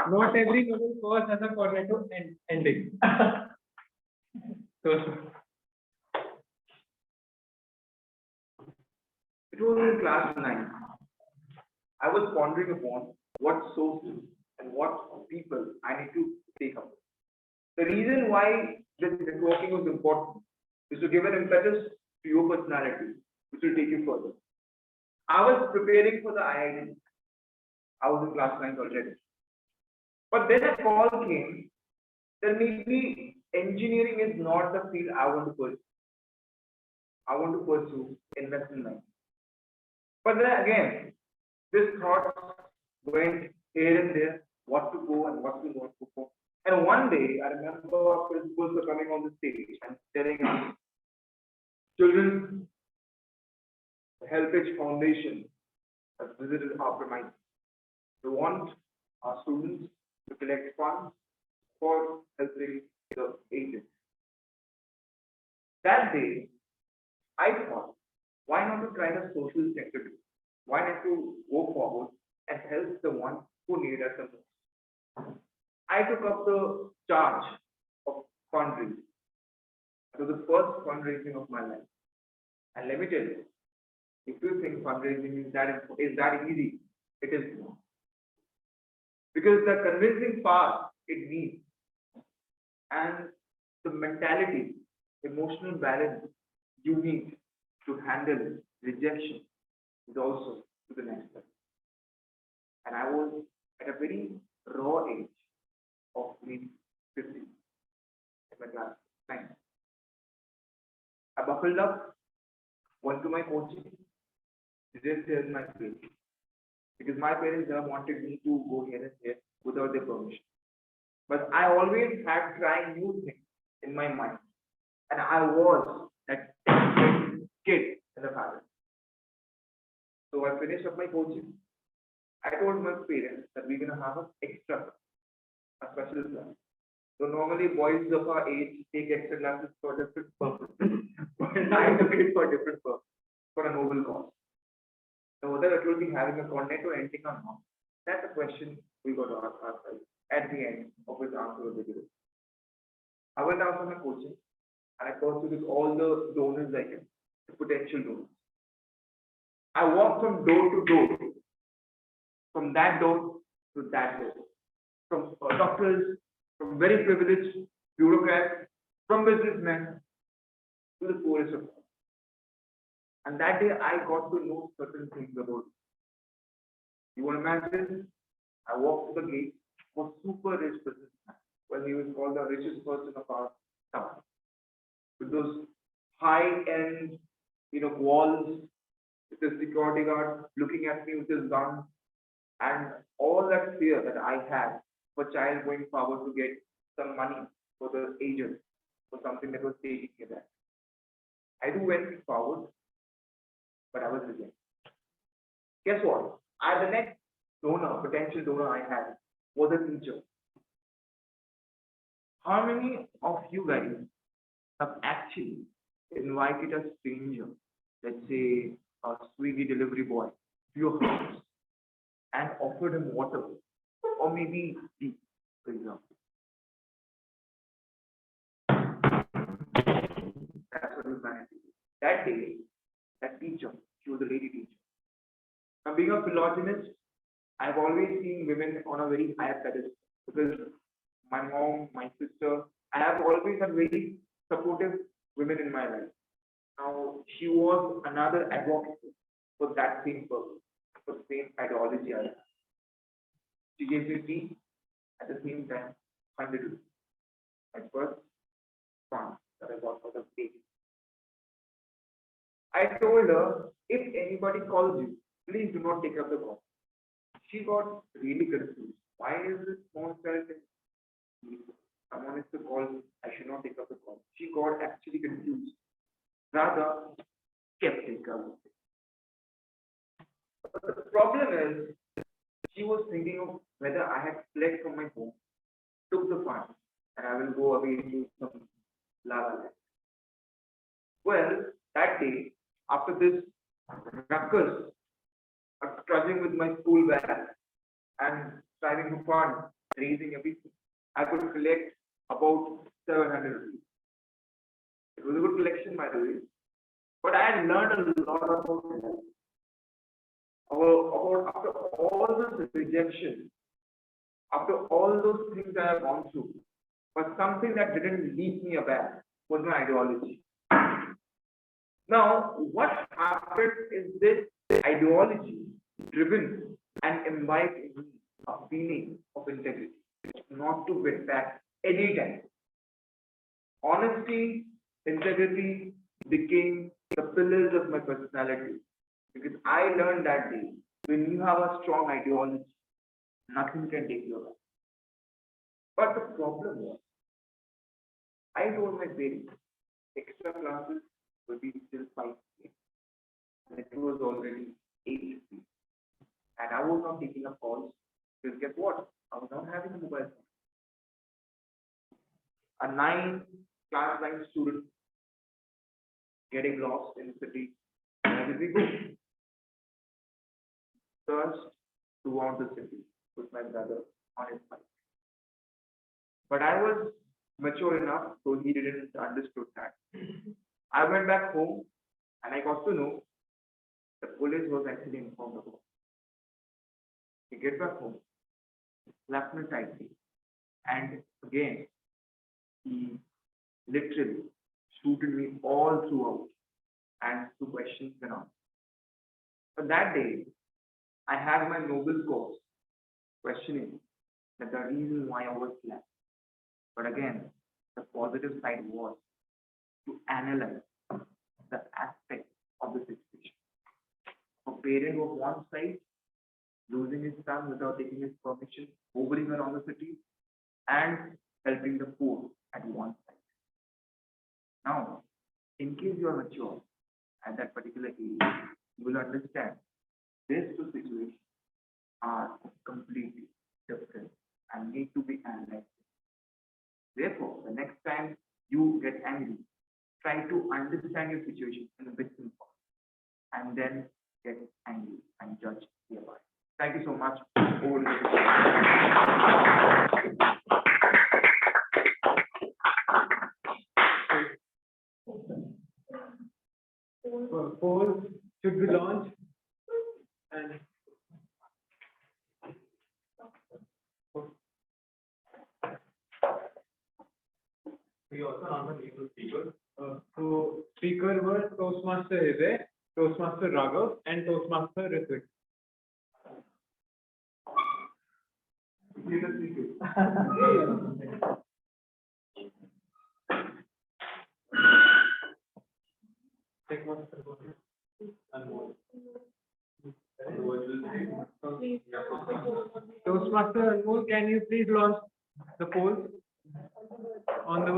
Not every novel cause has a cornetto ending. So, it was in class 9. I was pondering upon what sources and what people I need to take up. The reason why this networking was important is to give an impetus to your personality, which will take you further. I was preparing for the IIT. I was in class 9 already. But then a call came that maybe engineering is not the field I want to pursue. I want to pursue investment banking. But then again, this thought went here and there, what to go and what to not go for. And one day, I remember our principals were coming on the stage and telling us, children, the Helpage Foundation has visited our premises. They want our students to collect funds for helping the agents. That day, I thought, why not to try the social sector? Why not to go forward and help the one who need us the most? I took up the charge of fundraising. It was the first fundraising of my life. And let me tell you, if you think fundraising is that easy, it is not. Because the convincing part it needs and the mentality, emotional balance you need to handle rejection is also to the next level. And I was at a very raw age of maybe 50 in my class 9. I buckled up, went to my coaching, didn't tell my parents. Because my parents never wanted me to go here and there without their permission. But I always had trying new things in my mind. And I was that kid in the family. So I finished up my coaching. I told my parents that we're going to have an extra, a special class. So normally boys of our age take extra classes for different purposes. But I took it for a different purpose, for a noble cause. So whether it will be having a cornetto ending or not, that's a question we got to ask ourselves at the end of which answer will be given. I went out for my coaching and I pursued with all the donors I can, the potential donors. I walked from door to door, from that door to that door, from doctors, from very privileged bureaucrats, from businessmen to the poorest of all. And that day I got to know certain things about it. You want to imagine, I walked to the gate of a super rich businessman when he was called the richest person of our town. With those high-end, walls, with the security guard looking at me with his gun, and all that fear that I had for a child going forward to get some money for the agent for something that was taking care of that. I do went forward, but I was rejected. Guess what? The next donor, potential donor I had was a teacher. How many of you guys have actually invited a stranger, let's say a Swiggy delivery boy, to your house and offered him water or maybe tea, for example? humanity. That day, that teacher, she was a lady teacher. Now, being a philologist, I've always seen women on a very higher pedestal because my mom, my sister, I have always had very supportive women in my life. Now, she was another advocate for that same purpose, for the same ideology I have. She gave me tea at the same time, 100 rupees. My first fund that I got for the day. I told her, if anybody calls you, please do not take up the call. She got really confused. Why is this phone cell thing? Someone is to call me, I should not take up the call. She got actually confused. Rather, skeptical. But the problem is, she was thinking of whether I had fled from my home, took the funds, and I will go away to some lava land. Well, that day, after this ruckus, trudging with my school bag and striving for fun, raising everything, I could collect about 700 rupees. It was a good collection, by the way, but I had learned a lot about it. After all this rejection, after all those things I have gone through, but something that didn't leave me aback was my ideology. Now, what happened is this ideology driven and imbibed in me a feeling of integrity, not to get back any time. Honesty, integrity became the pillars of my personality because I learned that day when you have a strong ideology, nothing can take you away. But the problem was, I told my parents, extra classes will be still 5 p.m. And it was already 8 p.m. And I was not taking up calls because guess what? I was not having a mobile phone. A class 9 student getting lost in the city. Where did we go? First, throughout the city with my brother on his bike. But I was mature enough, so he didn't understood that. I went back home and I got to know the police was actually informed about. He get back home, slapped me tightly, and again he literally shooted me all throughout and two questions went on. But that day, I had my noble cause questioning that the reason why I was slapped. But again, the positive side was to analyze the aspect of the situation. A parent was one side, losing his son without taking his permission, hovering around the city, and helping the poor at one side. Now, in case you are mature at that particular age, you will understand these two situations are completely different and need to be analyzed. Therefore, the next time you get angry, try to understand your situation in a bit simple and then get angry and judge thereby. Thank you so much. Polls should be launched and we also have a new speaker. So speaker were Toastmaster Hriday, Toastmaster Raghav, and Toastmaster Ritvik. Toastmaster Anmol, can you please launch the poll on the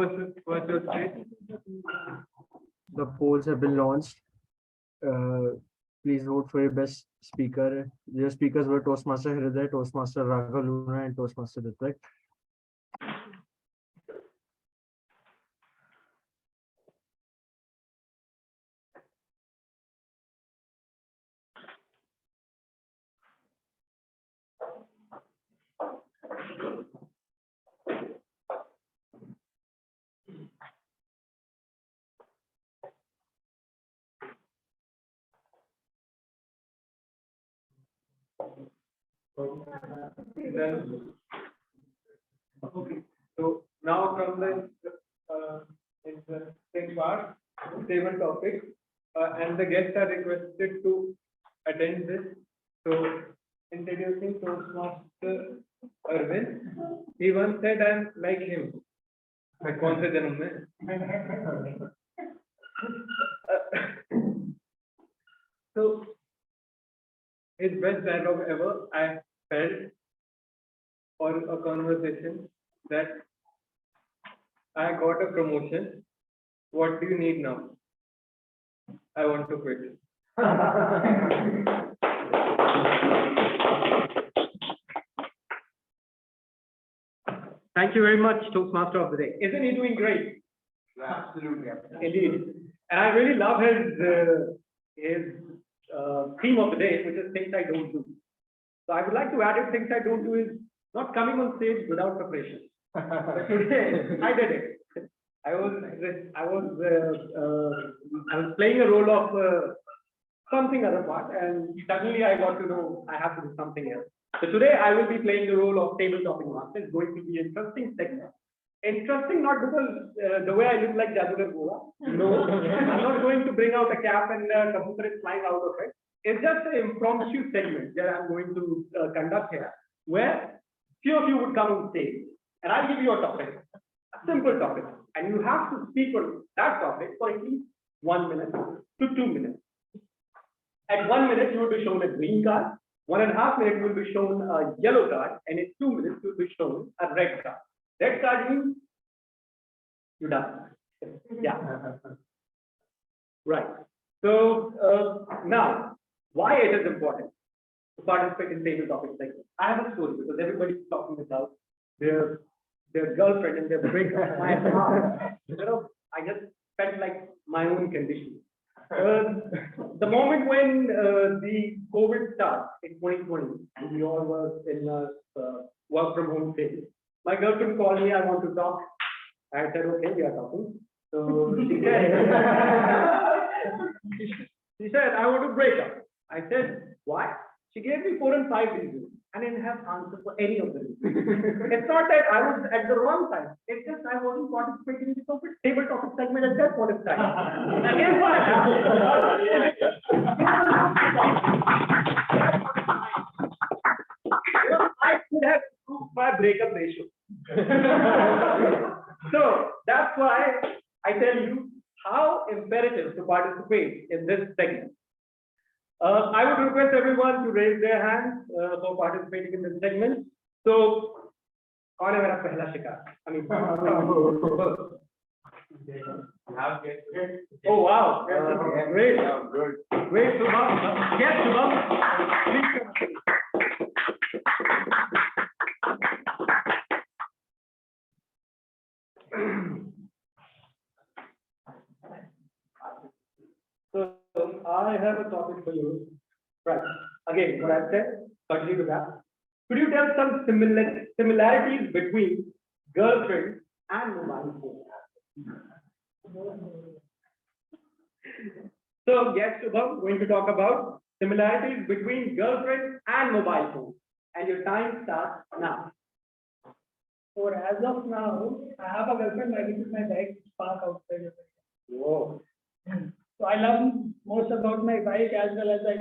virtual stage? The polls have been launched. Please vote for your best speaker. Your speakers were Toastmaster Hriday, Toastmaster Raghav Luna, and Toastmaster Ritvik. Then, okay. So now from the interesting part, table topic, and the guests are requested to attend this. So introducing Toastmaster Arvind. He once said, "I'm like him." कौन से जन्म में? So his best dialogue ever I felt, or a conversation, that I got a promotion. What do you need now? I want to quit. Thank you very much, Toastmaster of the Day. Isn't he doing great? Absolutely. Indeed. And I really love his theme of the day, which is things I don't do. So I would like to add, if things I don't do is not coming on stage without preparation. But today I did it. I was playing a role of something other part, and suddenly I got to know I have to do something else. So today I will be playing the role of table topping master. It's going to be an interesting segment. Interesting not because the way I look like Jadugar Goa. No, I'm not going to bring out a cap and computer is flying out of it. It's just an impromptu segment that I'm going to conduct here, where few of you would come on stage, and I'll give you a topic, a simple topic, and you have to speak on that topic for at least 1 minute to 2 minutes. At 1 minute, you will be shown a green card. 1.5 minutes, you will be shown a yellow card, and in 2 minutes, you will be shown a red card. Red card means you're done. Yeah. Right. So now, why it is important to participate in table topics like this? I have a story because everybody's talking about their girlfriend and their breakup. I just felt like my own condition. The moment when the COVID started in 2020, and we all were in a work from home phase, my girlfriend called me, I want to talk. I said, okay, we are talking. So she said, I want to break up. I said, why? She gave me 4 and 5 reasons. I didn't have answer for any of them. It's not that I was at the wrong time. It's just I wasn't participating in the table topic segment at that point of time. And guess what? I could have improved my breakup ratio. So that's why I tell you how imperative to participate in this segment. I would request everyone to raise their hands for participating in this segment. So, कौन है मेरा पहला शिकार? I mean, oh wow, great, great, Shubham. Yes, Shubham. Please So I have a topic for you. Right. Again, what I said, continue to that. Could you tell some similarities between girlfriend and mobile phone? So yes, Shubham, going to talk about similarities between girlfriend and mobile phone. And your time starts now. So as of now, I have a girlfriend. I visit my bike park outside. Whoa. So I love most about my bike as well as I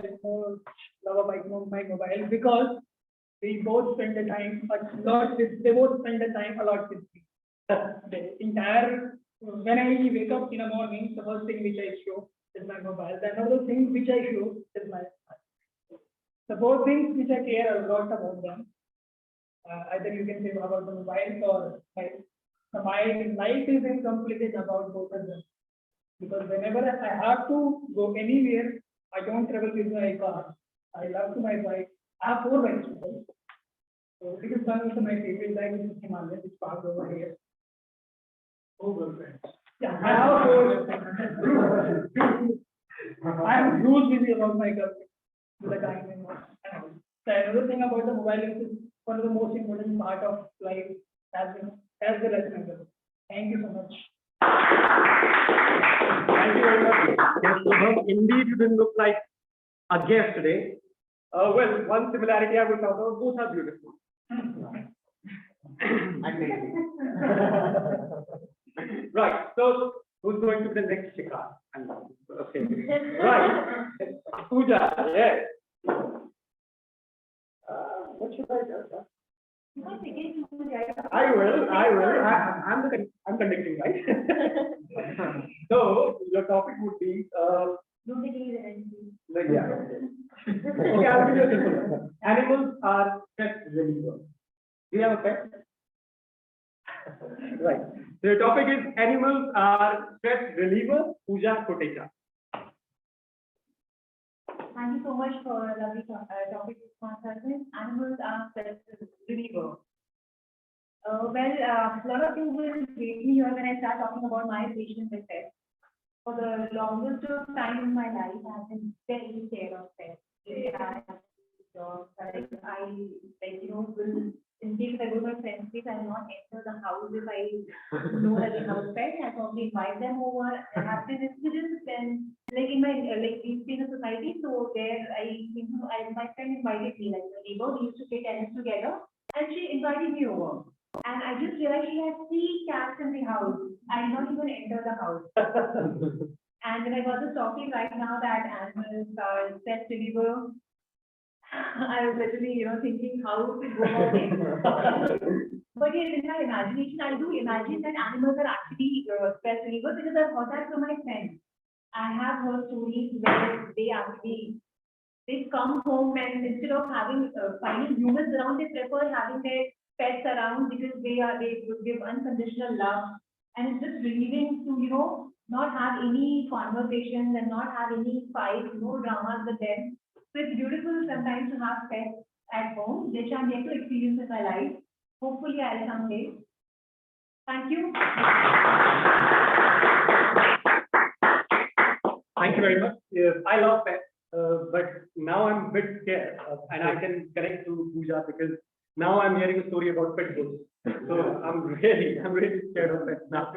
love about my mobile because we both spend the time a lot with, they both spend the time a lot with me. The entire, when I wake up in the morning, the first thing which I show is my mobile. The another thing which I show is my mobile. The both things which I care a lot about them. Either you can say about the mobile or my life is incomplete about both of them. Because whenever I have to go anywhere, I don't travel with my car. I love to my bike. I have 4 bikes. So it is one of my favorite bike, which is Himalaya, which parked over here. 4 girlfriends. Yeah, I have 4. I am huge busy about my girlfriend with the time and all. The another thing about the mobile is one of the most important part of life as well as my girlfriend. Thank you so much. Thank you very much. Yes, Shubham, indeed, you didn't look like a guest today. Well, one similarity I would talk about, both are beautiful. Right, so who's going to be the next shikar? Okay. Right, Pooja, yes. What should I do? I will. I'm conducting, right? So your topic would be yeah. Okay, I'll give you a simple one. Animals are stress relievers. Do you have a pet? Right. So the topic is animals are stress relievers. Pooja Kotecha. Thank you so much for a lovely topic discussion. Animals are stress reliever. A lot of you will hate me here when I start talking about my patients with pets. For the longest of time in my life, I have been very scared of pets. Will, in case I go to my friend's place, I will not enter the house if I know that they have a pet. I probably invite them over. I have this incident when, like in my, we've been a society, so there my friend invited me, like the neighbor, we used to play tennis together, and she invited me over. And I just realized she had 3 cats in the house. I did not even enter the house. And when I got this topic right now that animals are stress reliever, I was literally, thinking how to go about it. But yes, in my imagination, I do imagine that animals are actually stress relievers because I've heard that from my friends. I have heard stories where they come home and instead of finding humans around, they prefer having their pets around because they give unconditional love, and it's just relieving to not have any conversations and not have any fights, no dramas with them. So it's beautiful sometimes to have pets at home, which I'm yet to experience in my life. Hopefully I'll someday. Thank you. Thank you very much. Yes, I love pets, but now I'm a bit scared, and I can connect to Pooja because now I'm hearing a story about pet bulls. So I'm really scared of pets now.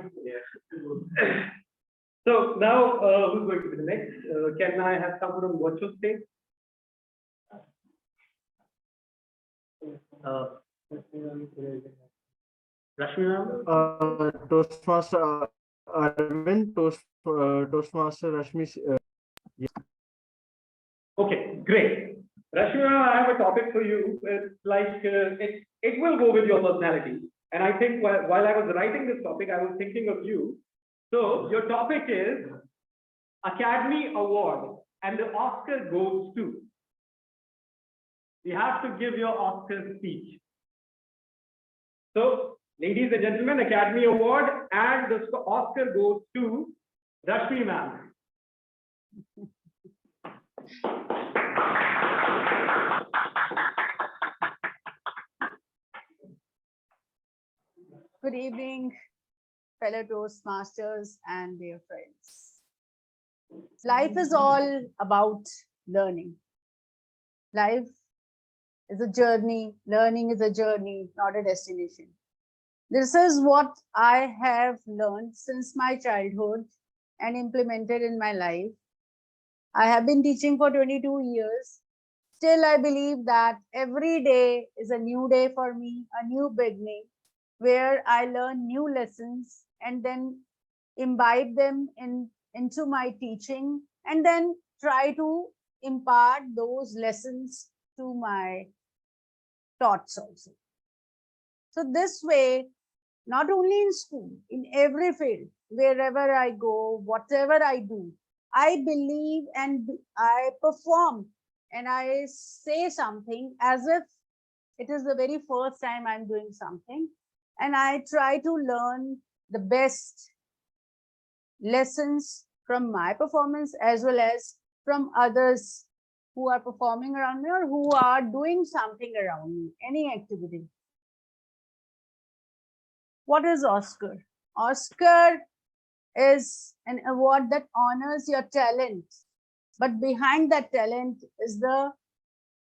So now, who's going to be the next? Can I have someone on virtual stage? Rashmi, Toastmaster Arvind, Toastmaster Rashmi. Yes. Okay, great. Rashmi, I have a topic for you. It's like it will go with your personality. And I think while I was writing this topic, I was thinking of you. So your topic is Academy Award, and the Oscar goes to. You have to give your Oscar speech. So, ladies and gentlemen, Academy Award, and the Oscar goes to Rashmi ma'am. Good evening, fellow Toastmasters and dear friends. Life is all about learning. Life is a journey. Learning is a journey, not a destination. This is what I have learned since my childhood and implemented in my life. I have been teaching for 22 years. Still, I believe that every day is a new day for me, a new beginning, where I learn new lessons and then imbibe them into my teaching, and then try to impart those lessons to my thoughts also. So this way, not only in school, in every field, wherever I go, whatever I do, I believe and I perform and I say something as if it is the very first time I'm doing something, and I try to learn the best lessons from my performance as well as from others who are performing around me or who are doing something around me, any activity. What is Oscar? Oscar is an award that honors your talent, but behind that talent is the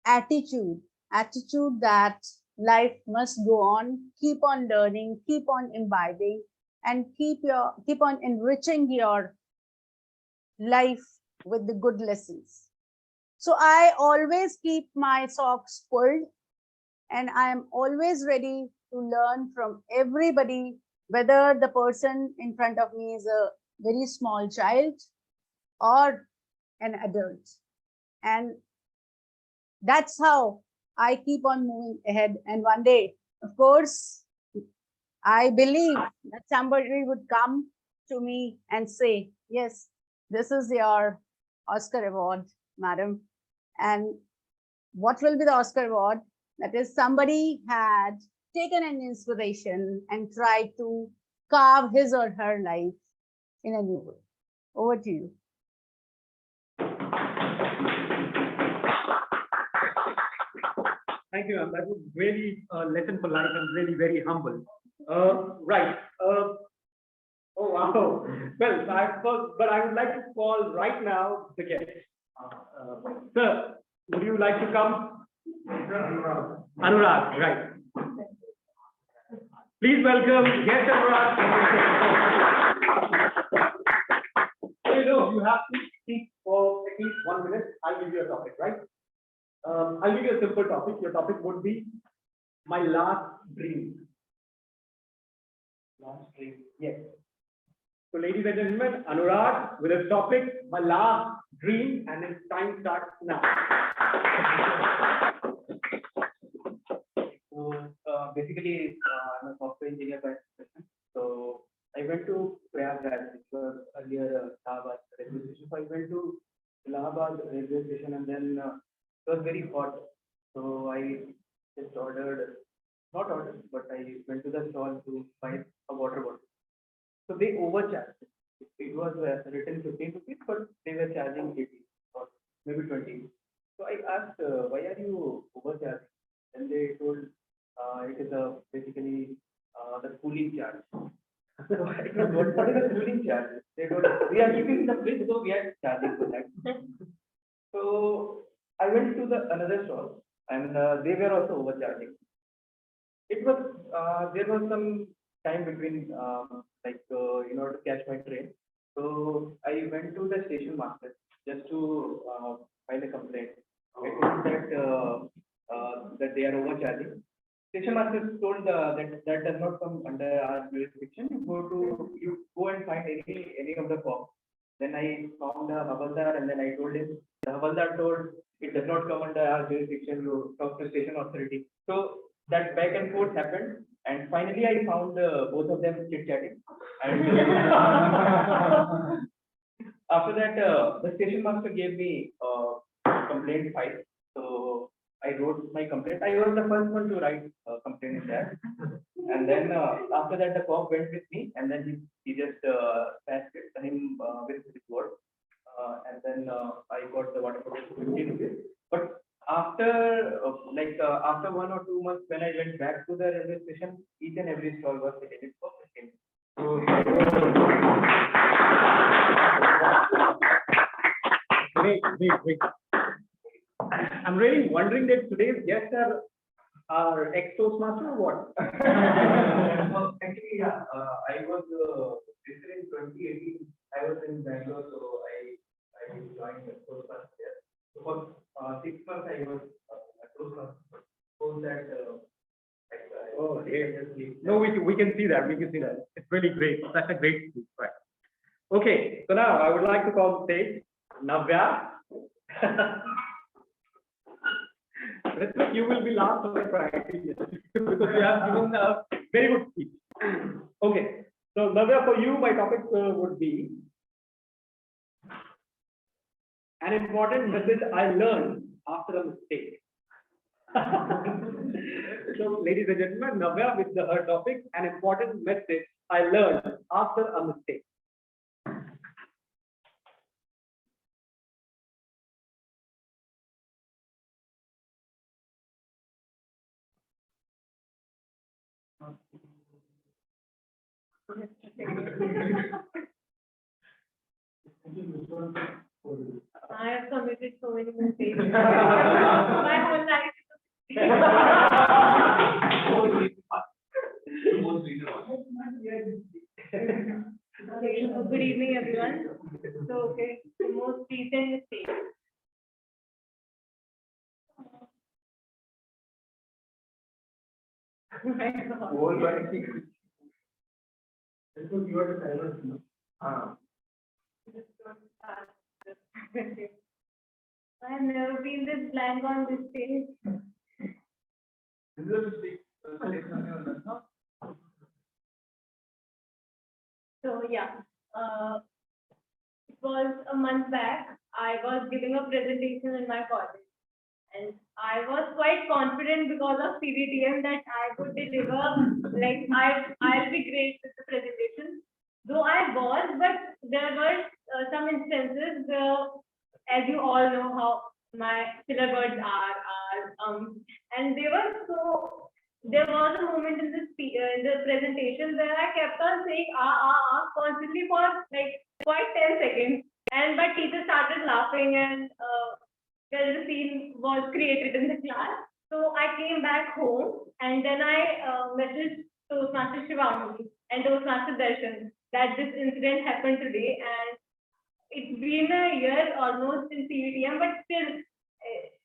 attitude that life must go on, keep on learning, keep on imbibing, and keep on enriching your life with the good lessons. So I always keep my socks pulled, and I am always ready to learn from everybody, whether the person in front of me is a very small child or an adult. And that's how I keep on moving ahead. And one day, of course, I believe that somebody would come to me and say, yes, this is your Oscar award, madam. And what will be the Oscar award? That is, somebody had taken an inspiration and tried to carve his or her life in a new way. Over to you. Thank you, ma'am. That was really lesson for life and really very humble. Right. Oh wow. Well, I would like to call right now the guest. Sir, would you like to come? Anurag, right. Please welcome guest Anurag. You have to speak for at least 1 minute. I'll give you a topic, right? I'll give you a simple topic. Your topic would be my last dream. Last dream, yes. So, ladies and gentlemen, Anurag with his topic, my last dream, and his time starts now. So basically, I'm a software engineer by profession. So I went to Prayagraj, which was earlier Allahabad railway station. So I went to Allahabad railway station, and then it was very hot. So I just not ordered, but I went to the stall to buy a water bottle. So they overcharged. It was written 15 rupees, but they were charging 80 or maybe 20. So I asked, why are you overcharging? And they told it is basically the cooling charge. So I told, what is the cooling charge? They told, we are keeping the fridge, so we are charging for that. So I went to the another stall, and they were also overcharging. It was there was some time between in order to catch my train. So I went to the station master just to file a complaint. I told that they are overcharging. Station master told that does not come under our jurisdiction. You go and find any of the form. Then I found the Havaldar, and then I told him. The Havaldar told it does not come under our jurisdiction. You talk to station authority. So that back and forth happened, and finally I found both of them chit chatting. And after that, the station master gave me a complaint file. So I wrote my complaint. I was the first one to write a complaint in that. And then after that, the cop went with me, and then he just passed him with his word. And then I got the water bottle 15 rupees. But after after 1 or 2 months, when I went back to the railway station, each and every stall was ticketed for 15. So Great. I'm really wondering that today's guests are ex-Toastmaster or what? Actually, yeah, I was in 2018. I was in Bangalore, so I joined the Toastmasters there. So for 6 months, I was a Toastmaster. Post that, Oh, yeah. No, we can see that. We can see that. It's really great. That's a great speech. Right. Okay, so now I would like to call the stage Navya. You will be last on the priority because you have given a very good speech. Okay, so Navya, for you, my topic would be an important message I learned after a mistake. So, ladies and gentlemen, Navya with her topic, an important message I learned after a mistake. I have committed so many mistakes. My whole life. Okay, so good evening, everyone. So, the most recent mistake. Whole body. This would give us a silence, no? I have never been this blank on this stage. This is a mistake. No? So yeah, it was a month back. I was giving a presentation in my college, and I was quite confident because of CDTM that I would deliver. Like I'll be great with the presentation. Though I was, but there were some instances where, as you all know, how my filler words are, and they were so. There was a moment in the presentation where I kept on saying constantly for like quite 10 seconds, and my teacher started laughing, and well, the scene was created in the class. So I came back home, and then I messaged Toastmaster Shivamuni and Toastmaster Darshan that this incident happened today, and it's been a year almost in CDTM, but still,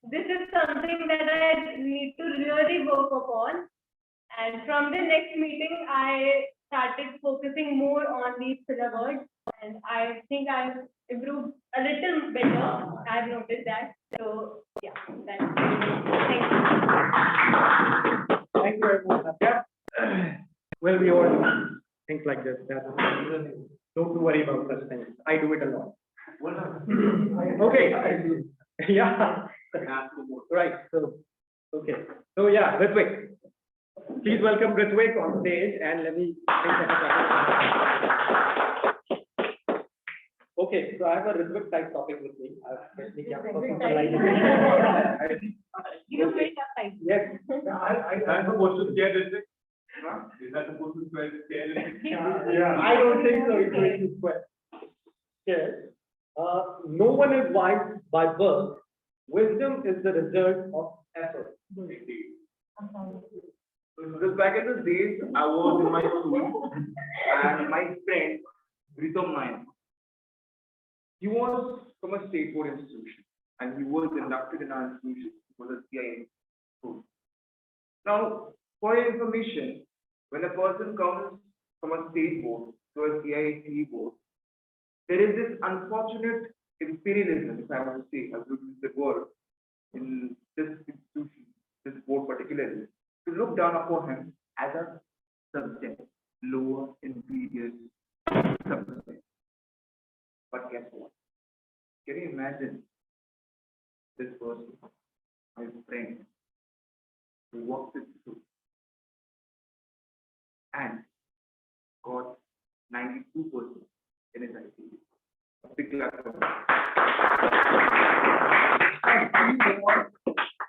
this is something that I need to really work upon. And from the next meeting, I started focusing more on these filler words, and I think I've improved a little better. I've noticed that. So yeah, that's thank you. Thank you very much, Satya. Well, we all think like this. Don't worry about such things. I do it a lot. Okay. Yeah. Right. So, okay. So yeah, Ritvik. Please welcome Ritvik on stage, and let me. Okay, so I have a Ritvik type topic with me. Yes. I'm supposed to share this. Is that supposed to share this? Yeah. I don't think so. It's going to sweat. Yes. No one is wise by birth. Wisdom is the result of effort. Because back in the days, I was in my school, and my friend, Ritam Nayan, he was from a state board institution, and he was inducted in our institution for the CIA school. Now, for your information, when a person comes from a state board to a CIT board, there is this unfortunate imperialism, if I want to say, I would use the word, in this institution, this board particularly, to look down upon him as a subject, lower, inferior subject. But guess what? Can you imagine this person, my friend, who walked it through and got 92% in his ICU? A big clap for him.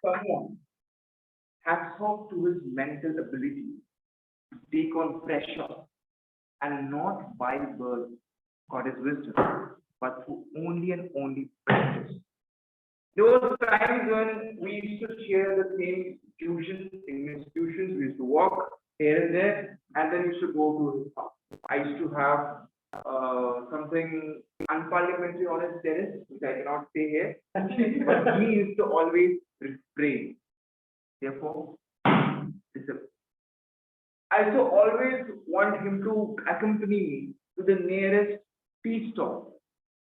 Someone hats off to his mental ability to take on pressure and not by birth got his wisdom, but through only and only practice. There were times when we used to share the same institutions, we used to walk here and there, and then used to go to his house. I used to have something unparliamentary on his terrace, which I cannot say here, but he used to always refrain. Therefore, discipline. I also always want him to accompany me to the nearest tea stall.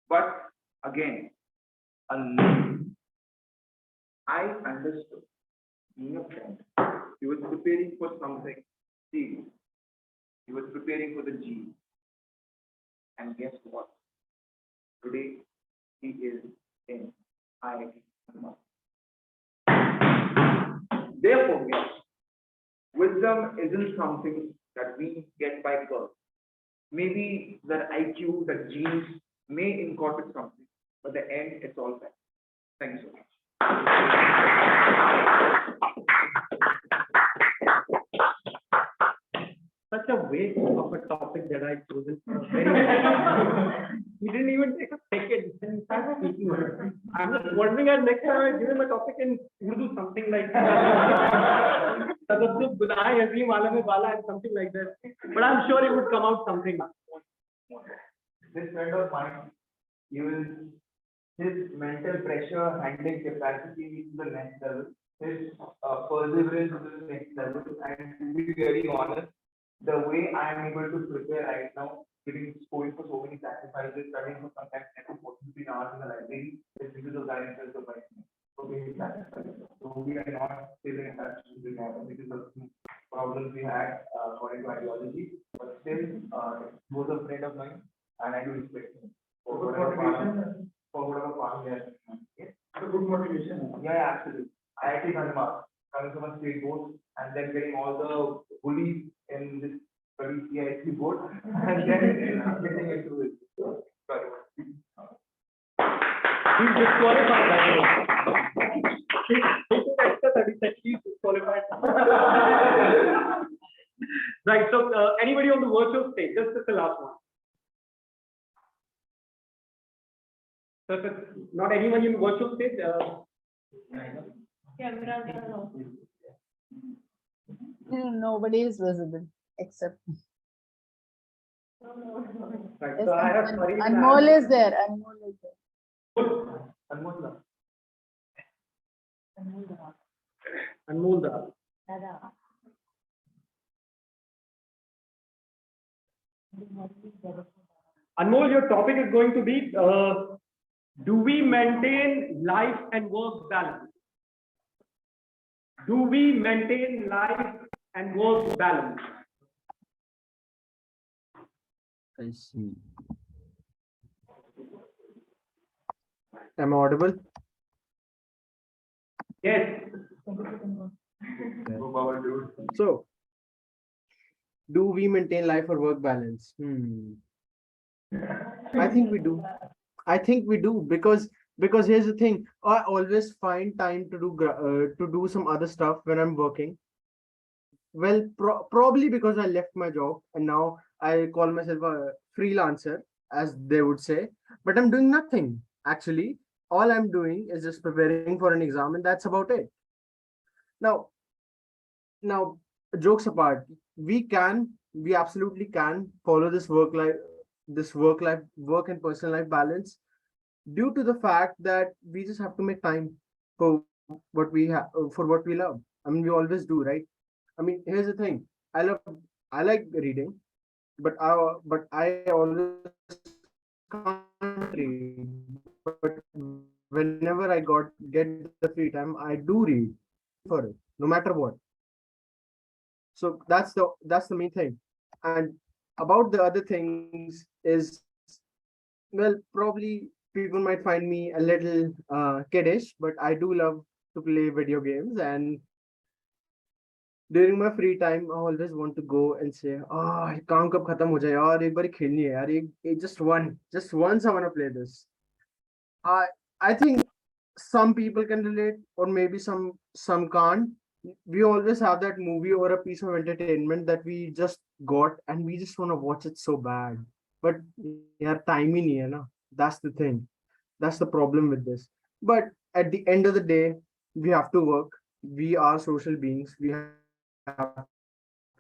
But again, alone. I understood. Being a friend, he was preparing for something serious. He was preparing for the G. And guess what? Today, he is in IIT. Therefore, yes, wisdom isn't something that we get by birth. Maybe that IQ, that genes may incorporate something, but the end, it's all bad. Thank you so much. Such a waste of a topic that I chosen for a very he didn't even take a second and start speaking. I'm just wondering that next time I give him a topic in Urdu, something like something like that. But I'm sure it would come out something. This friend of mine, his mental pressure handling capacity is the next level. his perseverance to the next level. And to be very honest, the way I am able to prepare right now, going for so many sacrifices, studying for sometimes 10 to 14 hours in the library, is because of that interest of my so we are not still in touch with the because of the problems we had according to ideology, but still he was a friend of mine and I do respect him for whatever part he has. It's a good motivation. Yeah, absolutely. IIT Dhanbad, coming from a state board and then getting all the bullies in this CIT board and then getting into it. Sorry. He's disqualified, by the way. Take an extra 30 seconds, he's disqualified. Right, so anybody on the virtual stage, this is the last one. So if it's not anyone in the virtual stage, Nobody is visible except. right, so I have Anmol is there. Anmol is there. Anmol Da. Anmol, your topic is going to be, do we maintain life and work balance? Do we maintain life and work balance? I see. Am I audible? Yes. So, do we maintain life or work balance? I think we do. I think we do because here's the thing. I always find time to do some other stuff when I'm working. Well, probably because I left my job and now I call myself a freelancer, as they would say. But I'm doing nothing actually. All I'm doing is just preparing for an exam, and that's about it. Now, jokes apart, we absolutely can follow this work and personal life balance due to the fact that we just have to make time for what we have, for what we love. I mean, we always do, right? I mean, here's the thing. I like reading, but I always can't read. But whenever I get the free time, I do read for it, no matter what. So that's the main thing. And about the other things is, well, probably people might find me a little kiddish, but I do love to play video games. And during my free time, I always want to go and say, "Oh, ये काम कब खत्म हो जाए यार? एक बार खेलनी है यार. Just once I want to play this." I think some people can relate, or maybe some can't. We always have that movie or a piece of entertainment that we just got and we just want to watch it so bad. But yeah, time ही नहीं है ना. That's the thing. That's the problem with this. But at the end of the day, we have to work. We are social beings. We have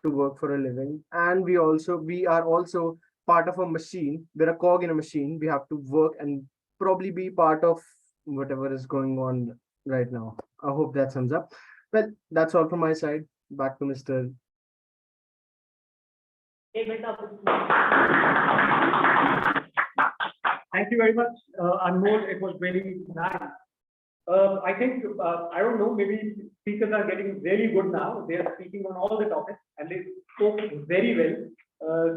to work for a living, and we are also part of a machine. We're a cog in a machine. We have to work and probably be part of whatever is going on right now. I hope that sums up. Well, that's all from my side. Back to Mr. Thank you very much, Anmol. It was really nice. I think, I don't know, maybe speakers are getting really good now. They are speaking on all the topics and they spoke very well.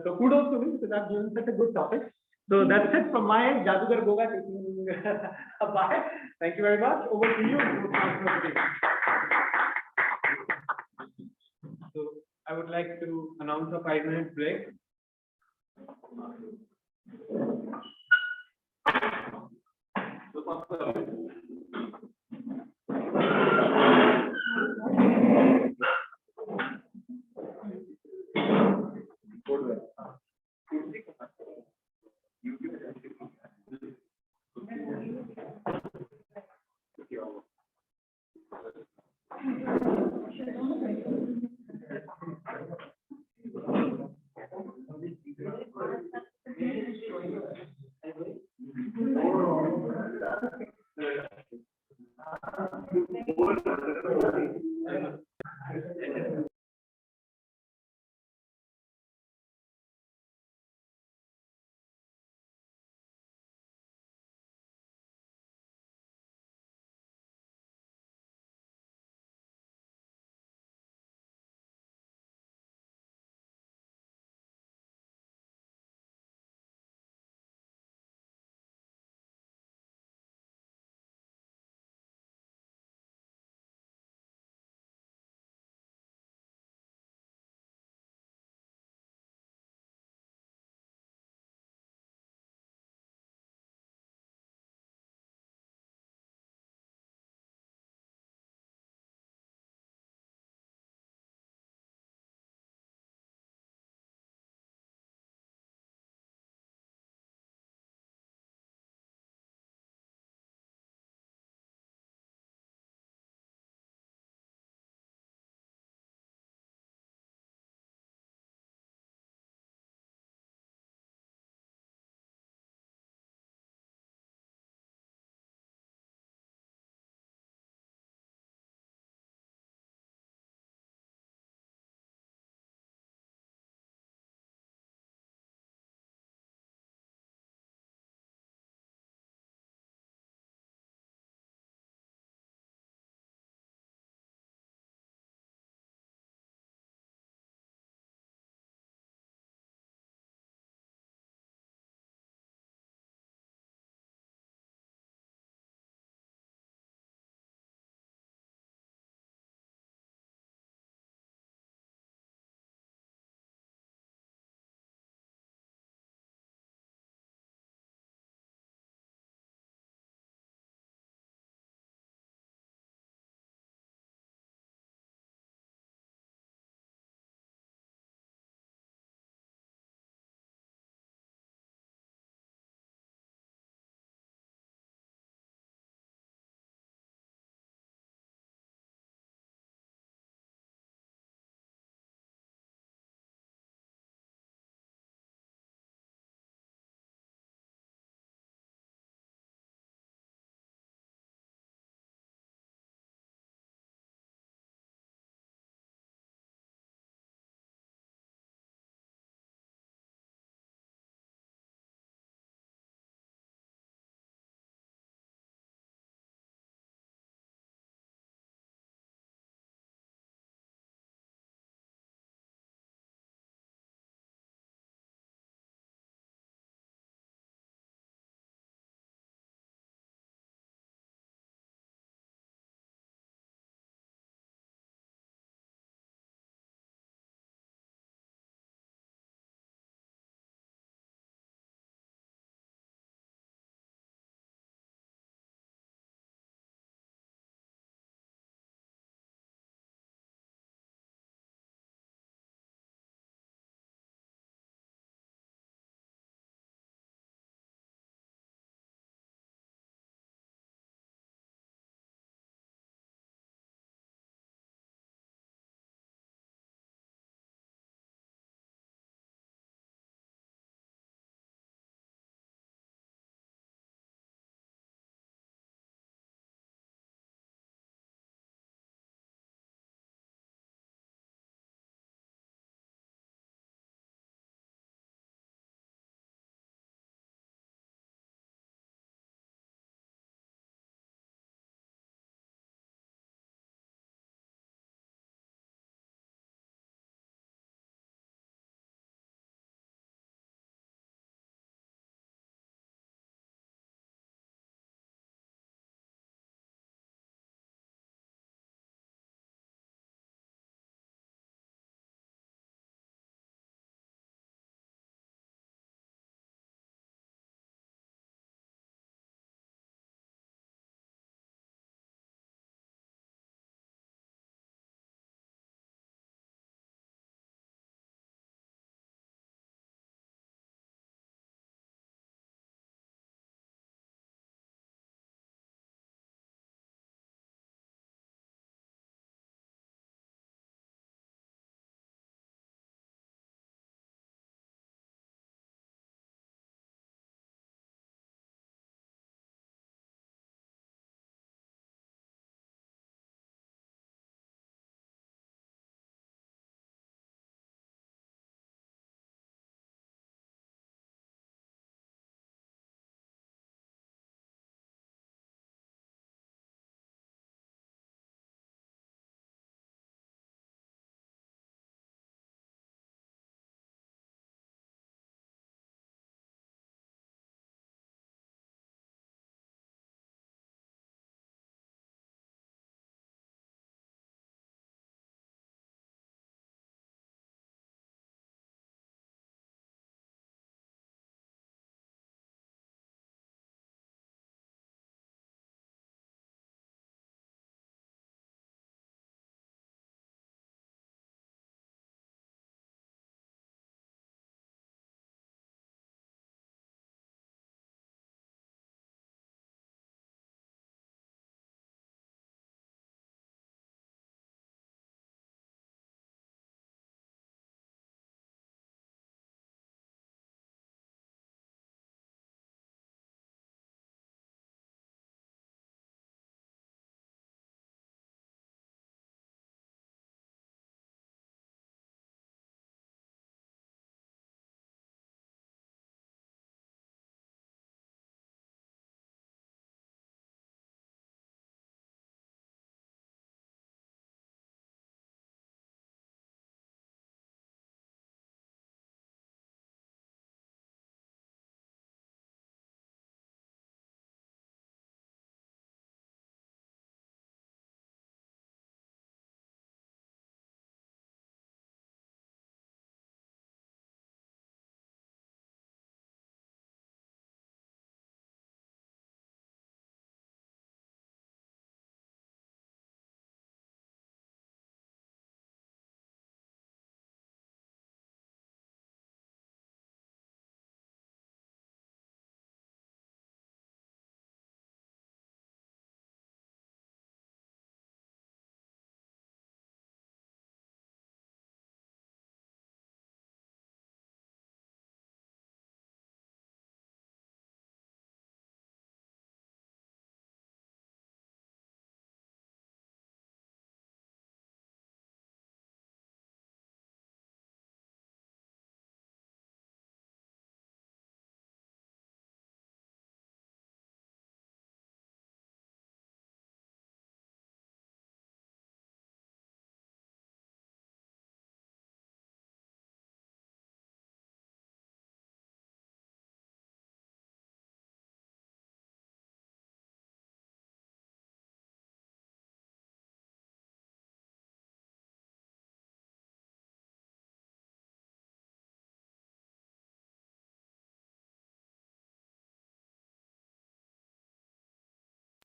So kudos to me because I've given such a good topic. So that's it from my end. Jadugar Goga taking a bye. Thank you very much. Over to you. So I would like to announce a 5-minute break.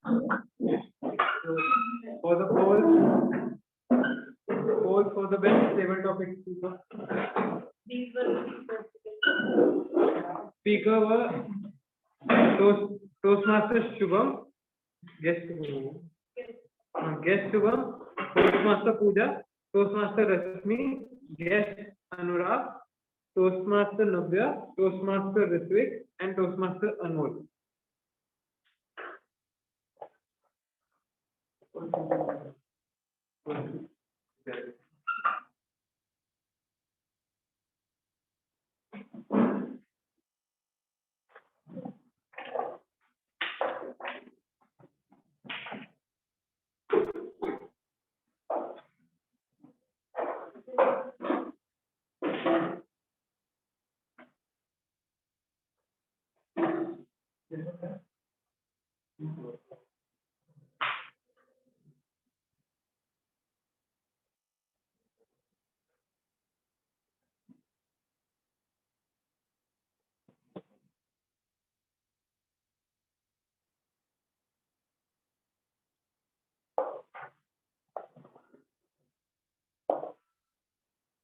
So for the poll for the best table topic speaker. Speaker were Toastmasters Shubham, guest Shubham, Toastmaster Pooja, Toastmaster Rasmi, guest Anurag, Toastmaster Navya, Toastmaster Ritvik, and Toastmaster Anmol.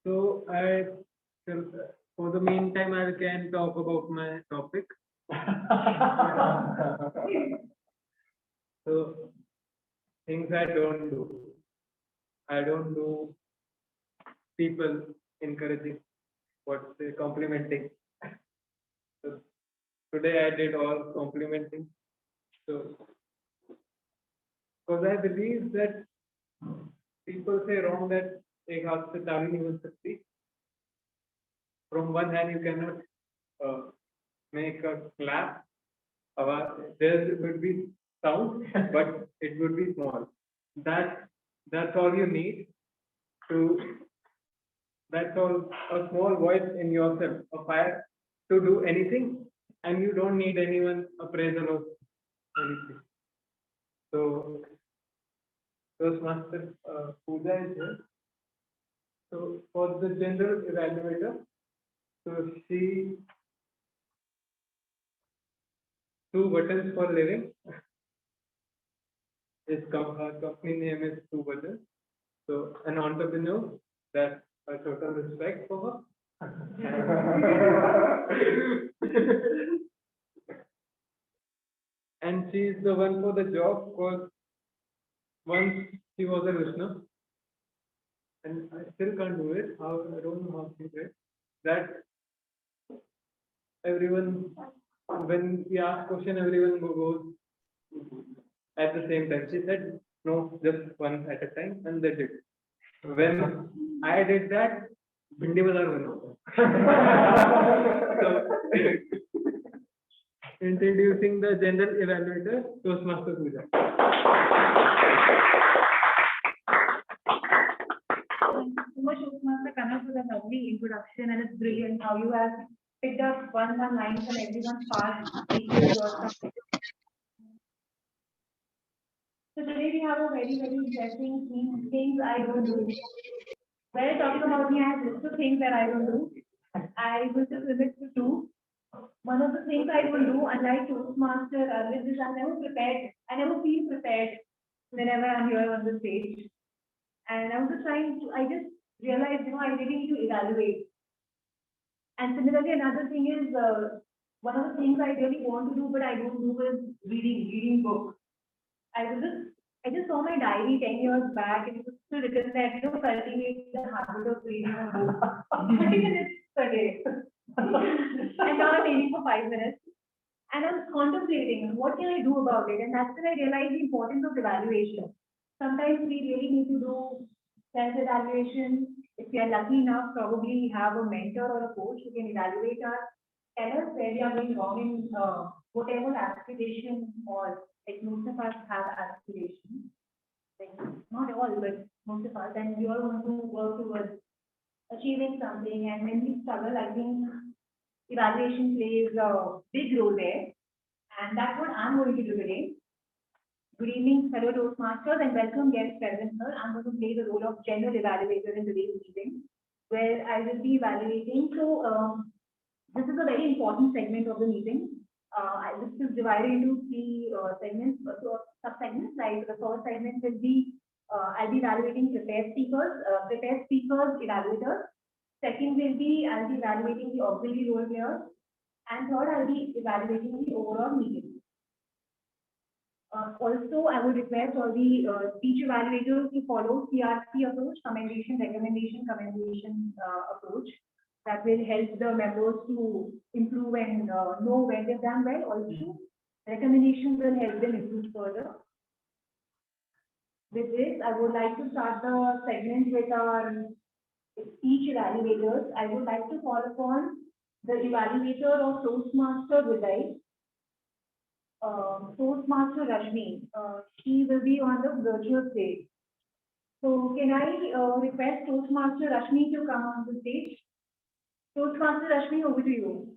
So for the meantime, I can talk about my topic. So things I don't do. I don't do people encouraging, complimenting. So today I did all complimenting. So because I believe that people say wrong that एक हाथ से ताली नहीं बन सकती. From one hand you cannot make a clap. There would be sound, but it would be small. That's all you need to. That's all, a small voice in yourself, a fire to do anything, and you don't need anyone appraisal of anything. So Toastmaster Pooja is here. So for the general evaluator, so she two buttons for living. Her company name is Two Buttons. So an entrepreneur, that's a total respect for her. And she is the one for the job because once she was a listener, and I still can't do it. I don't know how she did that. Everyone, when we ask question, everyone goes at the same time. She said, no, just one at a time, and they did. When I did that, Bindi Bazar went. So, introducing the general evaluator, Toastmaster Pooja. Thank you so much, Toastmaster Kanak, for the lovely introduction, and it's brilliant how you have picked up one line from everyone's past. So today we have a very interesting things I don't do. When talking about me, I have list of things that I don't do. I will just limit to two. One of the things I don't do, unlike Toastmaster, is I'm never prepared. I never feel prepared whenever I'm here on the stage. And I was just I just realized, I really need to evaluate. And similarly, another thing is, one of the things I really want to do, but I don't do is reading books. I just saw my diary 10 years back, and it was still written that, cultivate the habit of reading a book 30 minutes per day. And now I'm reading for 5 minutes. And I was contemplating, what can I do about it? And that's when I realized the importance of evaluation. Sometimes we really need to do self-evaluation. If we are lucky enough, probably have a mentor or a coach who can evaluate us, tell us where we are going wrong in whatever aspiration, or like most of us have aspirations. Like, not all, but most of us, and we all want to work towards achieving something. And when we struggle, I think evaluation plays a big role there. And that's what I'm going to do today. Good evening, fellow Toastmasters, and welcome guests present here. I'm going to play the role of general evaluator in today's meeting, where I will be evaluating. So, this is a very important segment of the meeting. This is divided into three segments, sub-segments. Like the first segment will be, I'll be evaluating prepared speakers, evaluators. Second will be, I'll be evaluating the auxiliary role players. And third, I'll be evaluating the overall meeting. Also, I would request all the speech evaluators to follow CRC approach, commendation, recommendation, approach. That will help the members to improve and know where they've done well. Also, recommendations will help them improve further. With this, I would like to start the segment with our speech evaluators. I would like to call upon the evaluator of Toastmaster Vijay, Toastmaster Rashmi. She will be on the virtual stage. So can I request Toastmaster Rashmi to come on the stage? Toastmaster Rashmi, over to you.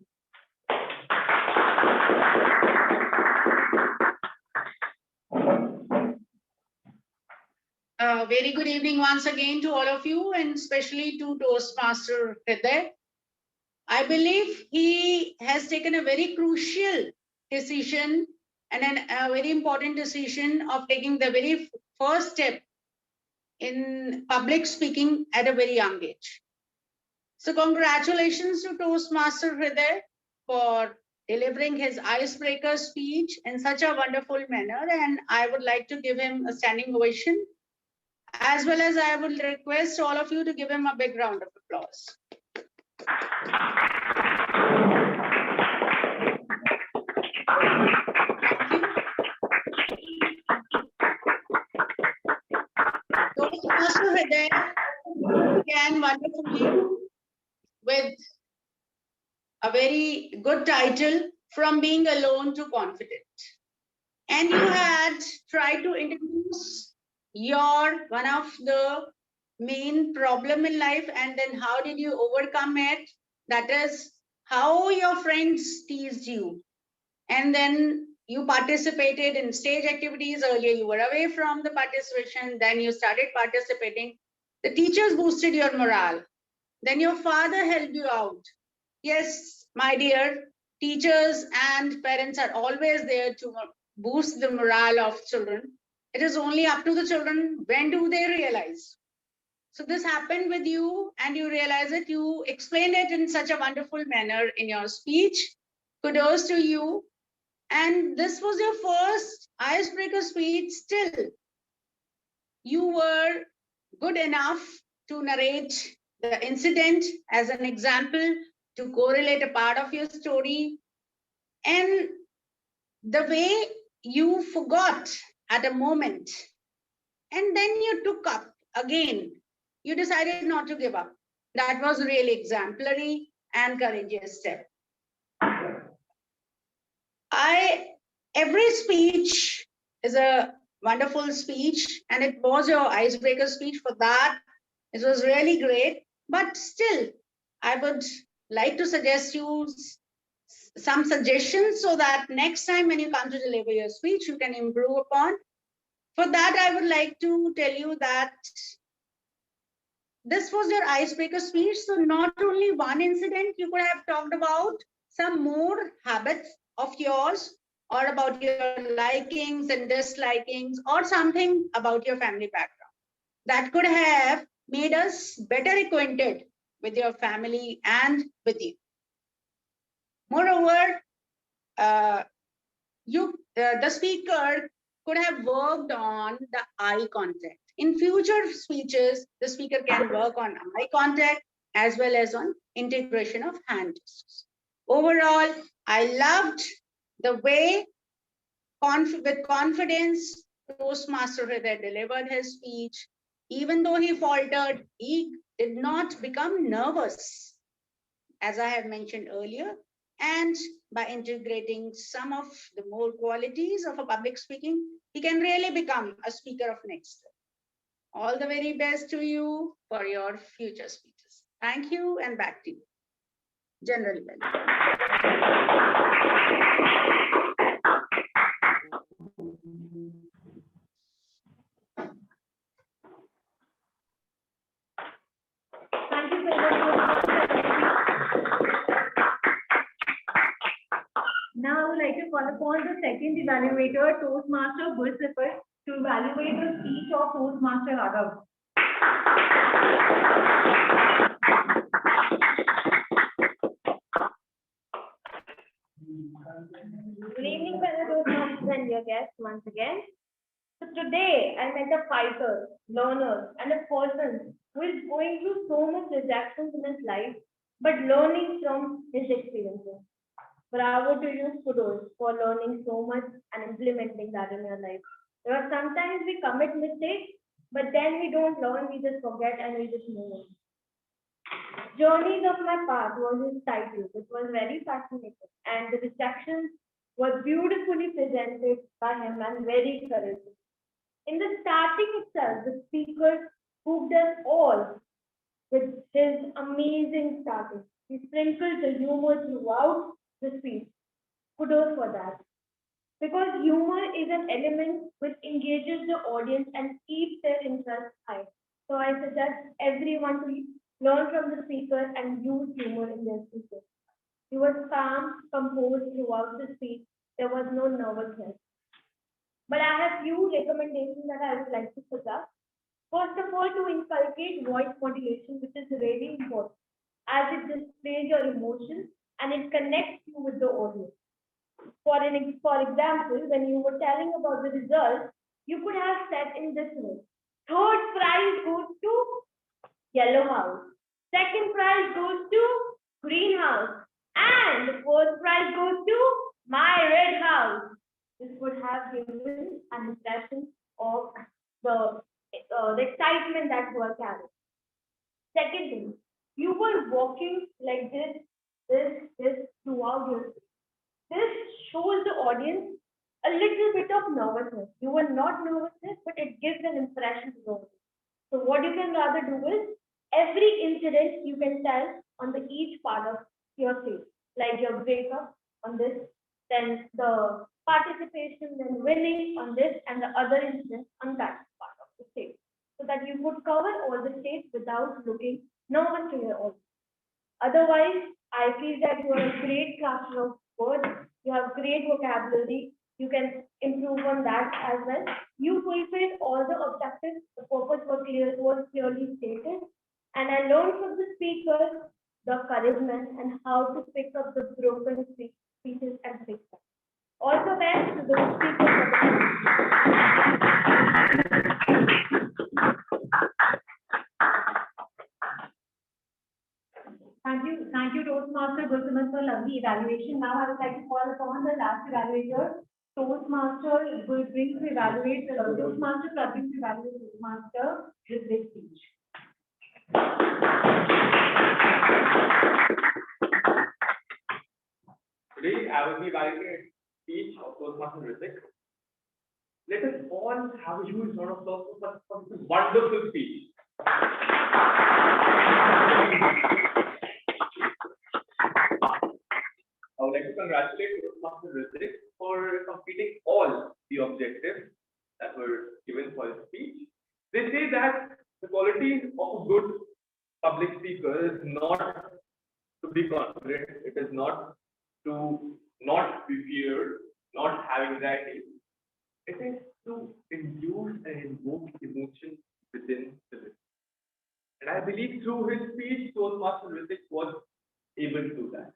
Very good evening once again to all of you, and especially to Toastmaster Hriday. I believe he has taken a very crucial decision and a very important decision of taking the very first step in public speaking at a very young age. So congratulations to Toastmaster Hriday for delivering his icebreaker speech in such a wonderful manner, and I would like to give him a standing ovation, as well as I would request all of you to give him a big round of applause. Toastmaster Hriday began wonderfully with a very good title, From Being Alone to Confident. And you had tried to introduce your one of the main problem in life, and then how did you overcome it? That is how your friends teased you. And then you participated in stage activities. Earlier you were away from the participation, then you started participating. The teachers boosted your morale. Then your father helped you out. Yes, my dear, teachers and parents are always there to boost the morale of children. It is only up to the children, when do they realize? So this happened with you and you realize it. You explained it in such a wonderful manner in your speech. Kudos to you. And this was your first icebreaker speech. Still, you were good enough to narrate the incident as an example, to correlate a part of your story. And the way you forgot at a moment, and then you took up again, you decided not to give up. That was really exemplary and courageous step. Every speech is a wonderful speech, and it was your icebreaker speech. For that, it was really great. But still, I would like to suggest you some suggestions so that next time when you come to deliver your speech, you can improve upon. For that, I would like to tell you that this was your icebreaker speech. So not only one incident, you could have talked about some more habits of yours, or about your likings and dislikings, or something about your family background that could have made us better acquainted with your family and with you. Moreover, the speaker could have worked on the eye contact. In future speeches, the speaker can work on eye contact as well as on integration of hand gestures. Overall, I loved the way with confidence Toastmaster Hriday delivered his speech. Even though he faltered, he did not become nervous, as I have mentioned earlier. And by integrating some of the more qualities of a public speaking, he can really become a speaker of next level. All the very best to you for your future speeches. Thank you, and back to you. General Manager. Thank you so much. Now I would like upon the second evaluator, Toastmaster Gulsipar, to evaluate the speech of Toastmaster Raghav. Good evening, fellow Toastmasters and your guests once again. So today I met a fighter, learner, and a person who is going through so much rejections in his life, but learning from his experiences. Bravo to you, kudos, for learning so much and implementing that in your life. There are sometimes we commit mistakes, but then we don't learn, we just forget and we just move on. Journeys of My Path was his title, which was very fascinating, and the rejections were beautifully presented by him and very courageous. In the starting itself, the speaker hooked us all with his amazing starting. He sprinkled the humor throughout the speech. Kudos for that. Because humor is an element which engages the audience and keeps their interest high. So I suggest everyone to learn from the speaker and use humor in their speeches. He was calm, composed throughout the speech. There was no nervousness. But I have few recommendations that I would like to suggest. First of all, to inculcate voice modulation, which is really important, as it displays your emotions and it connects you with the audience. For example, when you were telling about the results, you could have said in this way: third prize goes to Yellow House, second prize goes to Green House, and the fourth prize goes to my Red House. This would have given an impression of the excitement that you are carrying. Second thing, you were walking like this throughout your speech. This shows the audience a little bit of nervousness. You were not nervousness, but it gives an impression to the audience. So what you can rather do is every incident you can tell on the each part of your speech, like your breakup on this, then the participation, then winning on this, and the other incidents on that part of the stage, so that you could cover all the stage without looking nervous to your audience. Otherwise, I feel that you are a great crafter of words, you have great vocabulary, you can improve on that as well. You fulfilled all the objectives, the purpose was clearly stated, and I learned from the speaker the encouragement and how to pick up the broken speeches and fix them. All the best to the speaker. Thank you, Toastmaster Gulsipar, for lovely evaluation. Now I would like to call upon the last evaluator, Toastmaster Gulsipar, to evaluate Toastmaster Pradeep to evaluate Toastmaster with this speech. Today, I will be evaluating a speech of Toastmaster Ritik. Let us all have a huge round of applause for this wonderful speech. I would like to congratulate Toastmaster Ritik for completing all the objectives that were given for his speech. They say that the quality of a good public speaker is not to be confident, it is not to not be feared, not have anxiety. It is to induce and invoke emotion within the listener. And I believe through his speech, Toastmaster Ritik was able to do that.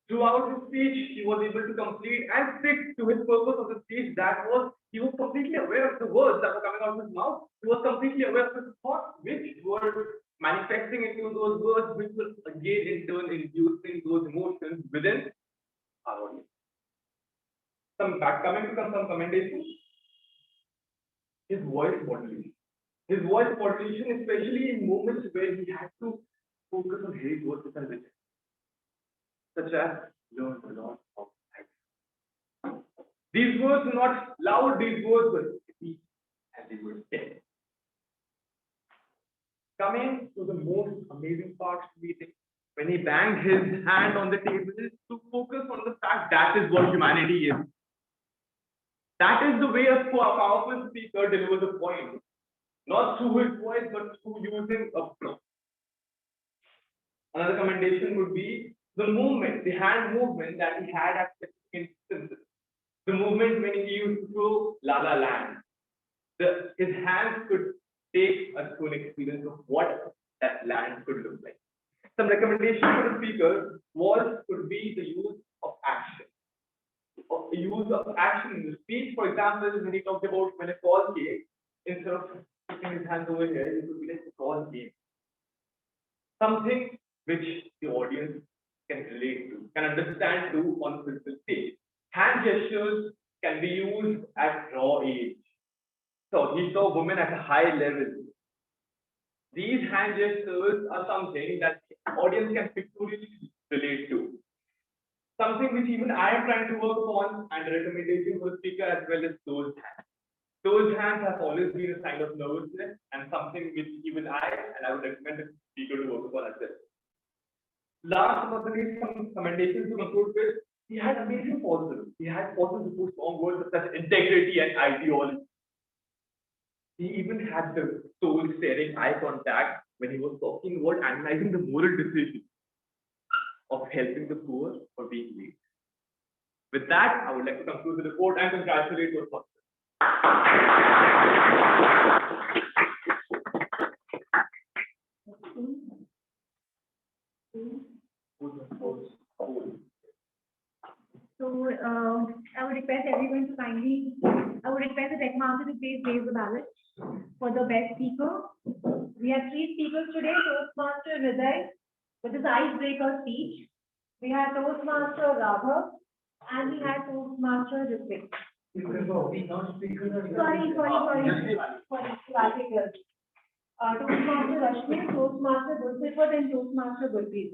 Throughout his speech, he was able to complete and stick to his purpose of the speech. That was, he was completely aware of the words that were coming out of his mouth. He was completely aware of his thoughts, which were manifesting into those words, which will again in turn inducing those emotions within our audience. Coming to some commendations, his voice modulation. His voice modulation, especially in moments where he had to focus on his words which are written, such as learn a lot of life. These words were not loud, these words were deep and they were dead. Coming to the most amazing part of the meeting, when he banged his hand on the table to focus on the fact that is what humanity is. That is the way a powerful speaker delivers a point, not through his voice, but through using a prompt. Another commendation would be the movement, the hand movement that he had at specific instances, the movement when he used to throw La La Land, his hands could take us to an experience of what that land could look like. Some recommendation for the speaker could be the use of action. Use of action in the speech, for example, when he talked about when a call came, instead of putting his hands over here, it would be like a call came. Something which the audience can relate to, can understand to on physical stage. Hand gestures can be used at raw age. So he saw women at a high level. These hand gestures are something that the audience can pictorially relate to. Something which even I am trying to work on, and a recommendation for the speaker as well as those hands. Those hands have always been a sign of nervousness and something which even I would recommend the speaker to work upon as well. Last but not least, some commendations to conclude with, he had amazing pauses. He had pauses with strong words such as integrity and ideology. He even had the soul-staring eye contact when he was talking about analyzing the moral decision of helping the poor or being late. With that, I would like to conclude the report and congratulate your sponsor. So I would request everyone to kindly, I would request the Techmaster to please raise the ballot for the best speaker. We have 3 speakers today: Toastmaster Hriday with his icebreaker speech. We have Toastmaster Raghav and we have Toastmaster Ritvik. Sorry. Toastmaster Rashmi, Toastmaster Gulsifat and Toastmaster Gurpreet.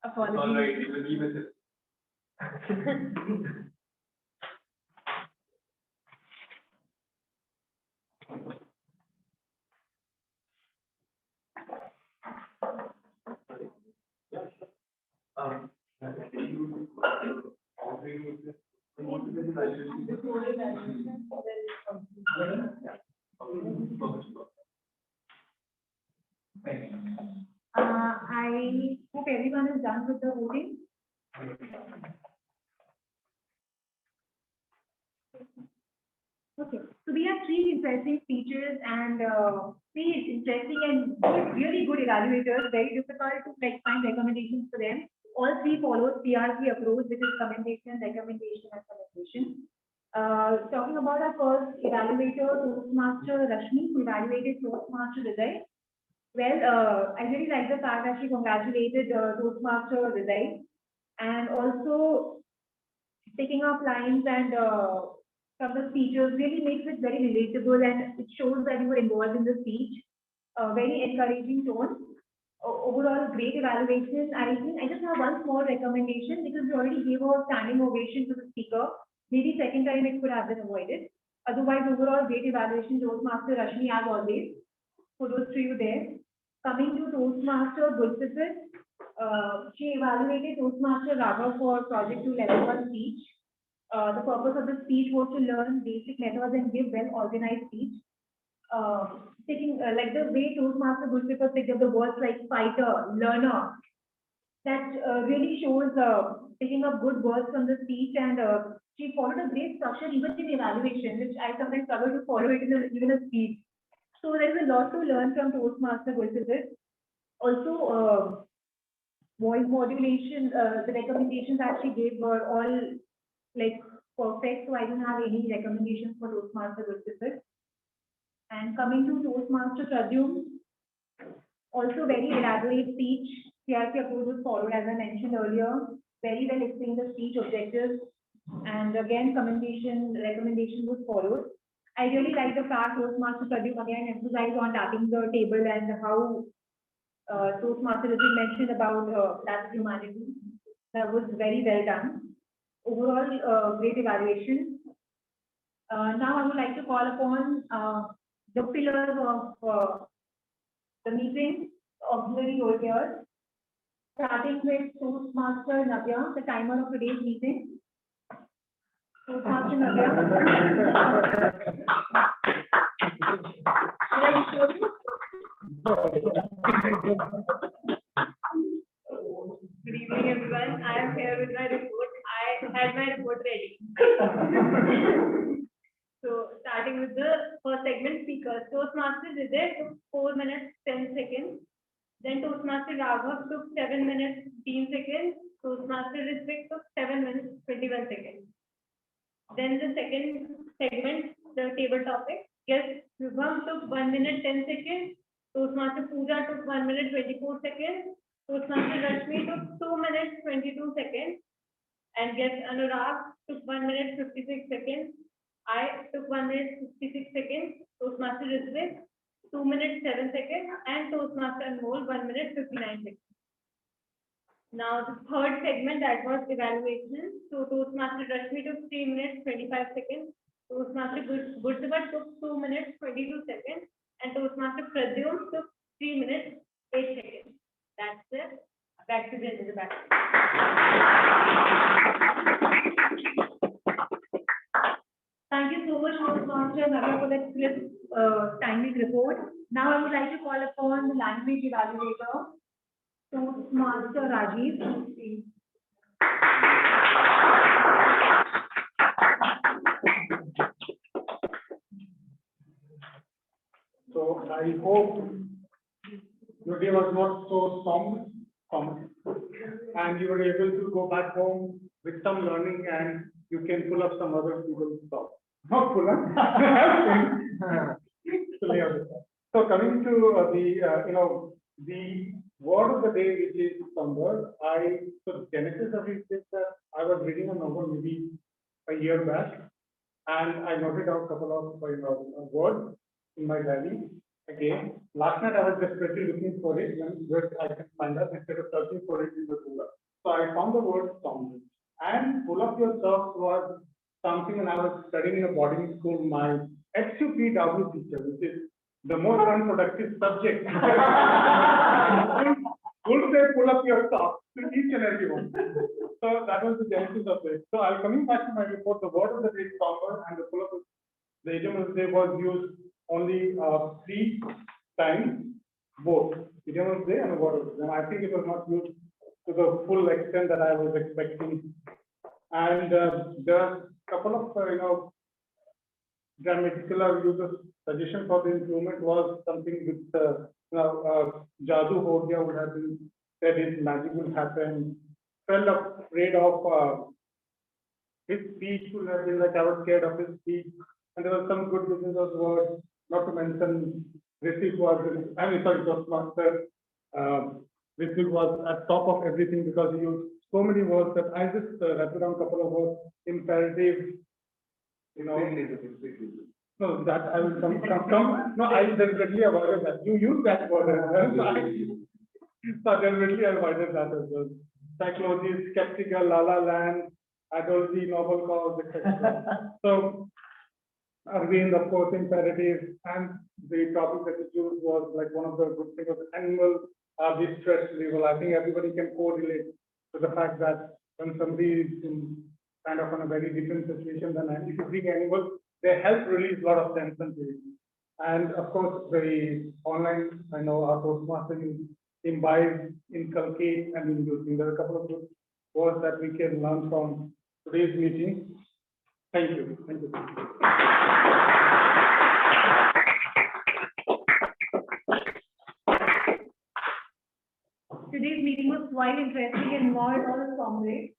Apologies. All right, we will leave it. I hope everyone is done with the voting. Okay, so we have 3 interesting speeches and 3 interesting and really good evaluators. Very difficult to find recommendations for them. All 3 follow CRC approach, which is commendation, recommendation, and commendation. Talking about our first evaluator, Toastmaster Rashmi, who evaluated Toastmaster Hriday. Well, I really like the fact that she congratulated Toastmaster Hriday, and also picking up lines and from the speeches really makes it very relatable, and it shows that you were involved in the speech. Very encouraging tone. Overall, great evaluation. I just have one small recommendation, because we already gave a standing ovation to the speaker. Maybe second time it could have been avoided. Otherwise, overall great evaluation. Toastmaster Rashmi, as always. Kudos to you there. Coming to Toastmaster Gulsifat, she evaluated Toastmaster Raghav for Project 2 Level 1 speech. The purpose of the speech was to learn basic methods and give well-organized speech. Taking like the way Toastmaster Gulsifat picked up the words like fighter, learner, that really shows picking up good words from the speech, and she followed a great structure even in evaluation, which I sometimes struggle to follow it in even a speech. So there is a lot to learn from Toastmaster Gulsifat. Also, voice modulation, the recommendations that she gave were all perfect, so I don't have any recommendations for Toastmaster Gulsifat. And coming to Toastmaster Pradyum, also very elaborate speech. CRC approach was followed, as I mentioned earlier. Very well explained the speech objectives, and again recommendation was followed. I really like the fact Toastmaster Pradyum again emphasized on tapping the table, and how Toastmaster Ritvik mentioned about that's humanity. That was very well done. Overall, great evaluation. Now I would like to call upon the pillars of the meeting, auxiliary role players, starting with Toastmaster Navya, the timer of today's meeting. Toastmaster Navya. Should I show you? Good evening, everyone. I am here with my report. I had my report ready. So, starting with the first segment, speakers. Toastmaster Vijay took 4 minutes 10 seconds. Then Toastmaster Raghav took 7 minutes 15 seconds. Toastmaster Ritwik took 7 minutes 21 seconds. Then the second segment, the table topic. Guest Shubham took 1 minute 10 seconds. Toastmaster Pooja took 1 minute 24 seconds. Toastmaster Rashmi took 2 minutes 22 seconds. And guest Anurag took 1 minute 56 seconds. I took 1 minute 56 seconds. Toastmaster Ritwik 2 minutes 7 seconds. And Toastmaster Anmol 1 minute 59 seconds. Now the third segment, that was evaluation. So Toastmaster Rashmi took 3 minutes 25 seconds. Toastmaster Gursabat took 2 minutes 22 seconds. And Toastmaster Pradyum took 3 minutes 8 seconds. That's it. Back to the back. Thank you so much, Toastmaster Naga, for that crisp, timely report. Now I would like to call upon the language evaluator, Toastmaster Rajiv. Please. So I hope your day was not so somber, and you were able to go back home with some learning, and you can pull up some other people's stuff. Not pull up. So coming to the word of the day, which is somber. So genesis of it is that I was reading a novel maybe a year back, and I noted out a couple of words in my diary. Again, last night I was desperately looking for it, where I can find out instead of searching for it in the Google. So I found the word somber. And pull up your socks was something when I was studying in a boarding school, my SPEAK.LEAD.NETWORK teacher, which is the most unproductive subject. Would say pull up your socks to each and every one. So that was the genesis of it. So I'm coming back to my report. The word of the day is somber, and the pull up, the idiom of the day was used only 3 times, both idiom of the day and the word of the day. And I think it was not used to the full extent that I was expecting. And there are a couple of grammatical or user suggestion for the improvement was something with Jadoo ho gaya would have been said, his magic will happen. Felt afraid of his speech would have been like I was scared of his speech. And there was some good business of words, not to mention Ritik was, Toastmaster. Ritik was at top of everything because he used so many words that I just wrapped around a couple of words. Imperative, no, that I will come. No, I deliberately avoided that. You use that word as well. So I deliberately avoided that as well. Psychology, skeptical, la la land, adultery, noble cause, etc. So, Arvind, of course, imperative, and the topic that you chose was like one of the good things of animal distress level. I think everybody can correlate to the fact that when somebody is in kind of in a very different situation than if you bring animals, they help release a lot of tension. And of course, the online, I know our Toastmaster imbibe, inculcate, and inducing. There are a couple of good words that we can learn from today's meeting. Thank you. Thank you. Today's meeting was quite interesting and more on sombre.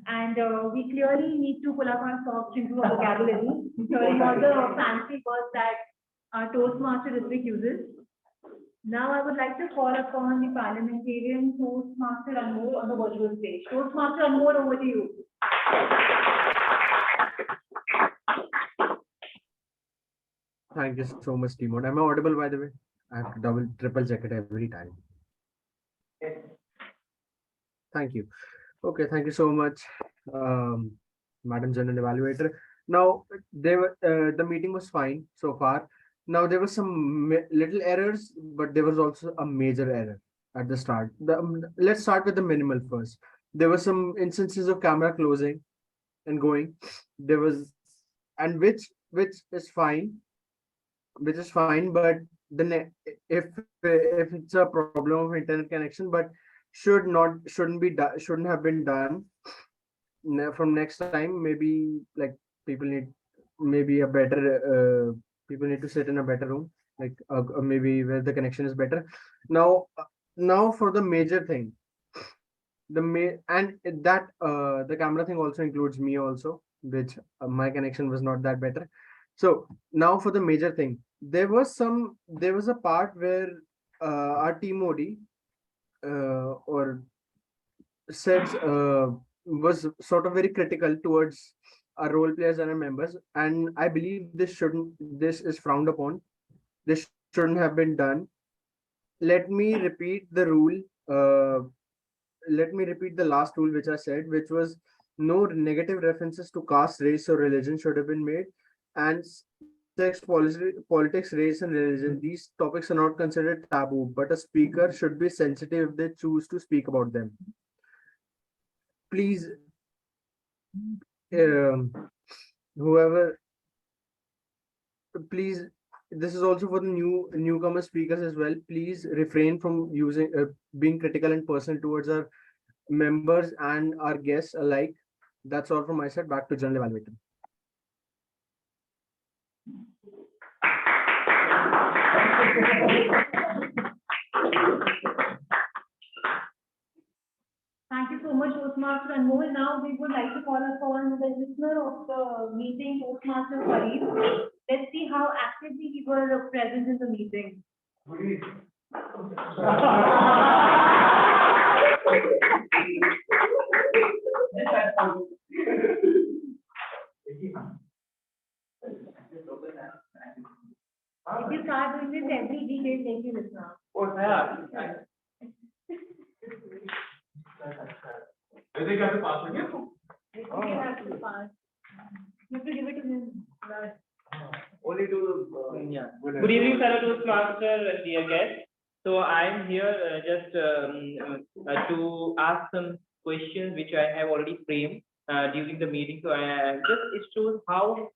And we clearly need to pull up our socks into our vocabulary, hearing all the fancy words that our Toastmaster Ritwik uses. Now I would like to call upon the parliamentarian Toastmaster Anmol on the virtual stage. Toastmaster Anmol, over to you. Thank you so much, Timon. Am I audible, by the way? I have to triple check it every time. Thank you. Okay, thank you so much, Madam General Evaluator. Now, the meeting was fine so far. Now, there were some little errors, but there was also a major error at the start. Let's start with the minimal first. There were some instances of camera closing and going. There was, and which is fine, but if it's a problem of internet connection, but shouldn't have been done from next time. Maybe like people need maybe a better people need to sit in a better room, like maybe where the connection is better. Now, now for the major thing, and that the camera thing also includes me also, which my connection was not that better. So now for the major thing, there was a part where our team OD or said was sort of very critical towards our role players and our members, and I believe this is frowned upon. This shouldn't have been done. Let me repeat the rule. Let me repeat the last rule which I said, which was no negative references to caste, race, or religion should have been made, and sex, politics, race, and religion. These topics are not considered taboo, but a speaker should be sensitive if they choose to speak about them. Please, whoever, please, this is also for the newcomer speakers as well. Please refrain from using being critical and personal towards our members and our guests alike. That's all from my side. Back to General Evaluator. Thank you so much, Toastmaster. And Mohit, now we would like to call upon the listener of the meeting, Toastmaster Farid. Let's see how actively he were present in the meeting. If you start doing this every day, they'll make you listener. I think I have to pass it. You have to pass. You have to give it to him. Only to Good evening, fellow Toastmaster and dear guests. So I'm here just to ask some questions which I have already framed during the meeting. So it shows how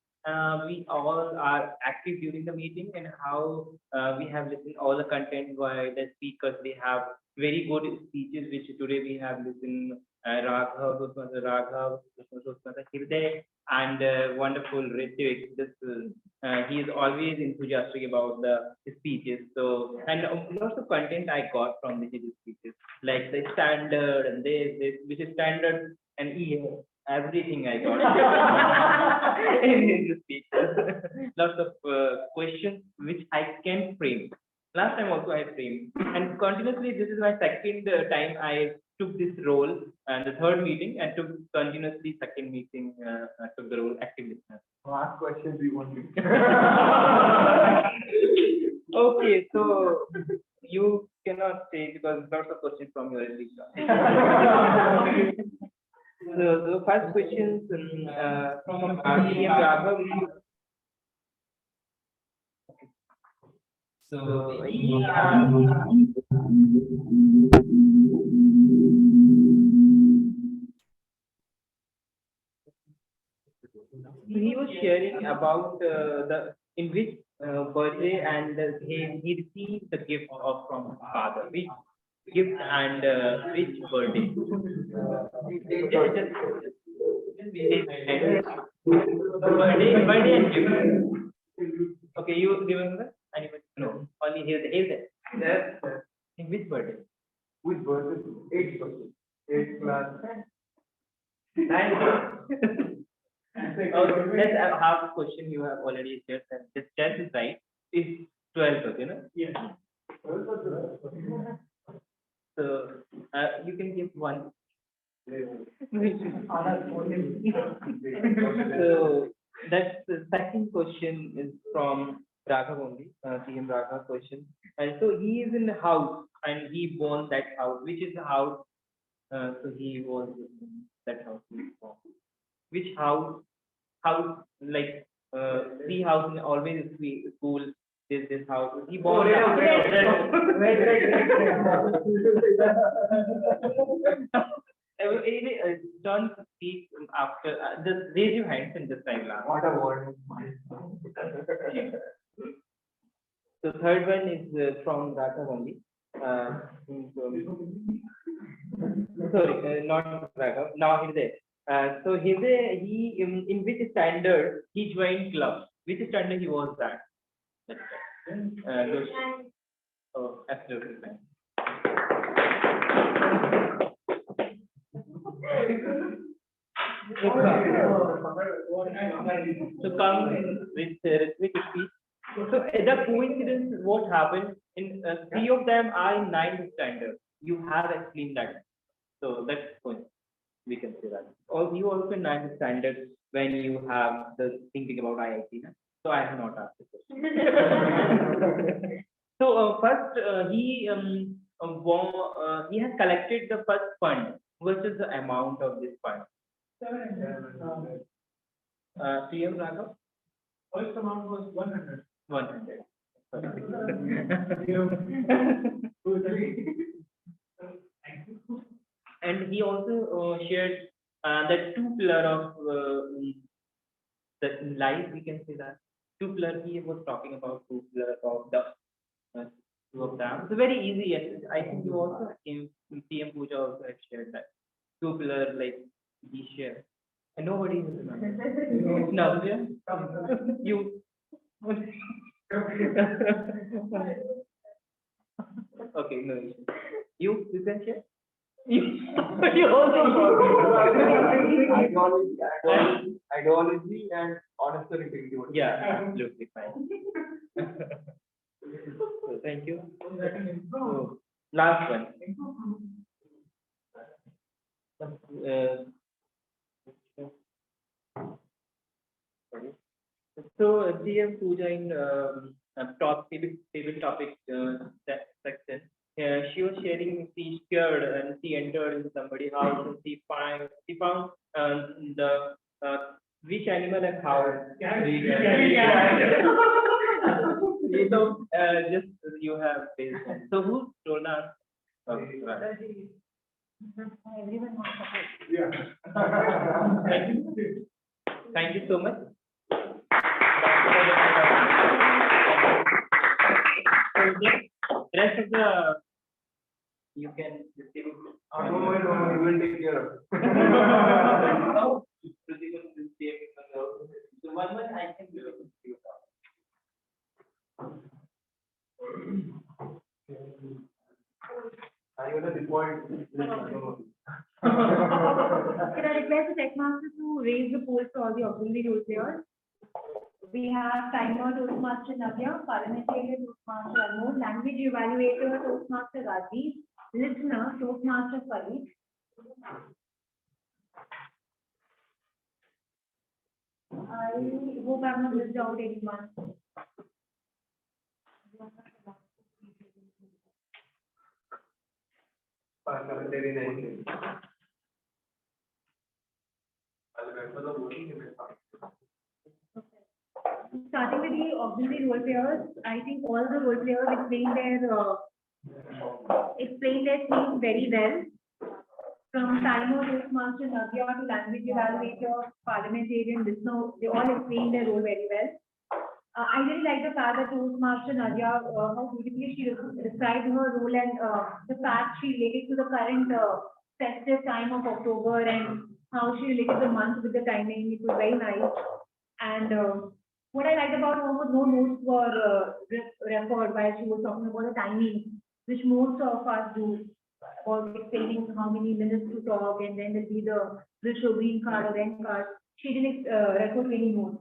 we all are active during the meeting and how we have listened all the content by the speakers. They have very good speeches, which today we have listened Raghav, Toastmaster Hirday, and wonderful Ritik. He is always enthusiastic about the speeches. So, and lots of content I got from his speeches, like the standard and this, which is standard and everything I got in his speeches. Lots of questions which I can frame. Last time also I framed, and continuously this is my second time I took this role, and the third meeting, and took continuously second meeting took the role active listener. ask questions we want to. Okay, so you cannot say because lots of questions from your end. So the first questions from CM Raghav. So he was sharing about the in which birthday and he received the gift of from father. Which gift and which birthday? Birthday and gift. Okay, you remember? Anybody? No, only here's it. In which birthday? Which birthday? 8th birthday. 8th class. 9th. Oh, that's half question you have already shared. This test is right. Is 12th, okay, no? Yeah. So you can give one. So that's the second question is from Raghav only, CM Raghav question. And so he is in the house and he born that house. Which is the house? So he was in that house. Which house? House like three houses always school. This house. He born. Don't speak after. Just raise your hands and just like laugh. What a word. So third one is from Raghav only. Sorry, not Raghav. Now he's there. So he in which standard he joined club? Which standard he was at? That's right. Oh, absolutely fine. So come with rhythmic speech. So the coincidence, what happened in three of them are in 9th standard. You have explained that. So that's point. We can say that. Or you also in 9th standard when you have the thinking about IIT. Na? So I have not asked the question. So first he has collected the first fund. What is the amount of this fund? 700. CM Raghav? First amount was 100. 100. And he also shared that two pillar of the life, we can say that. Two pillar, he was talking about two pillar of the two of them. It's very easy. And I think you also came, PM Puja also had shared that. Two pillar, like he shared. And nobody will remember. No, you. Okay, no issue. You can share? You also Ideology and honesty. Yeah, absolutely fine. So, thank you. So, last one. So, CM Puja in top table topic section. She was sharing, she scared and she entered in somebody's house and she found the which animal and how. So just you have this. So who told us? Everyone wants to. Yeah. Thank you so much. Rest of the you can receive it. No, we will take care of it. So one I can do it. Are you going to deploy? Can I request the Toastmasters to raise the polls for all the auxiliary role players? We have timer Toastmaster Navya, parliamentarian Toastmaster Anmol, language evaluator Toastmaster Rajiv, listener Toastmaster Farid. I hope I have not missed out anyone. Starting with the auxiliary role players, I think all the role players explained their things very well. From timer, Toastmaster, Navya to language evaluator, parliamentarian, listener, they all explained their role very well. I really like the fact that Toastmaster Navya, how beautifully she described her role and the fact she related to the current festive time of October and how she related the month with the timing. It was very nice. And what I liked about her was no notes were referred while she was talking about the timing, which most of us do, about explaining how many minutes to talk, and then there'll be the show green card or red card. She didn't refer to any notes.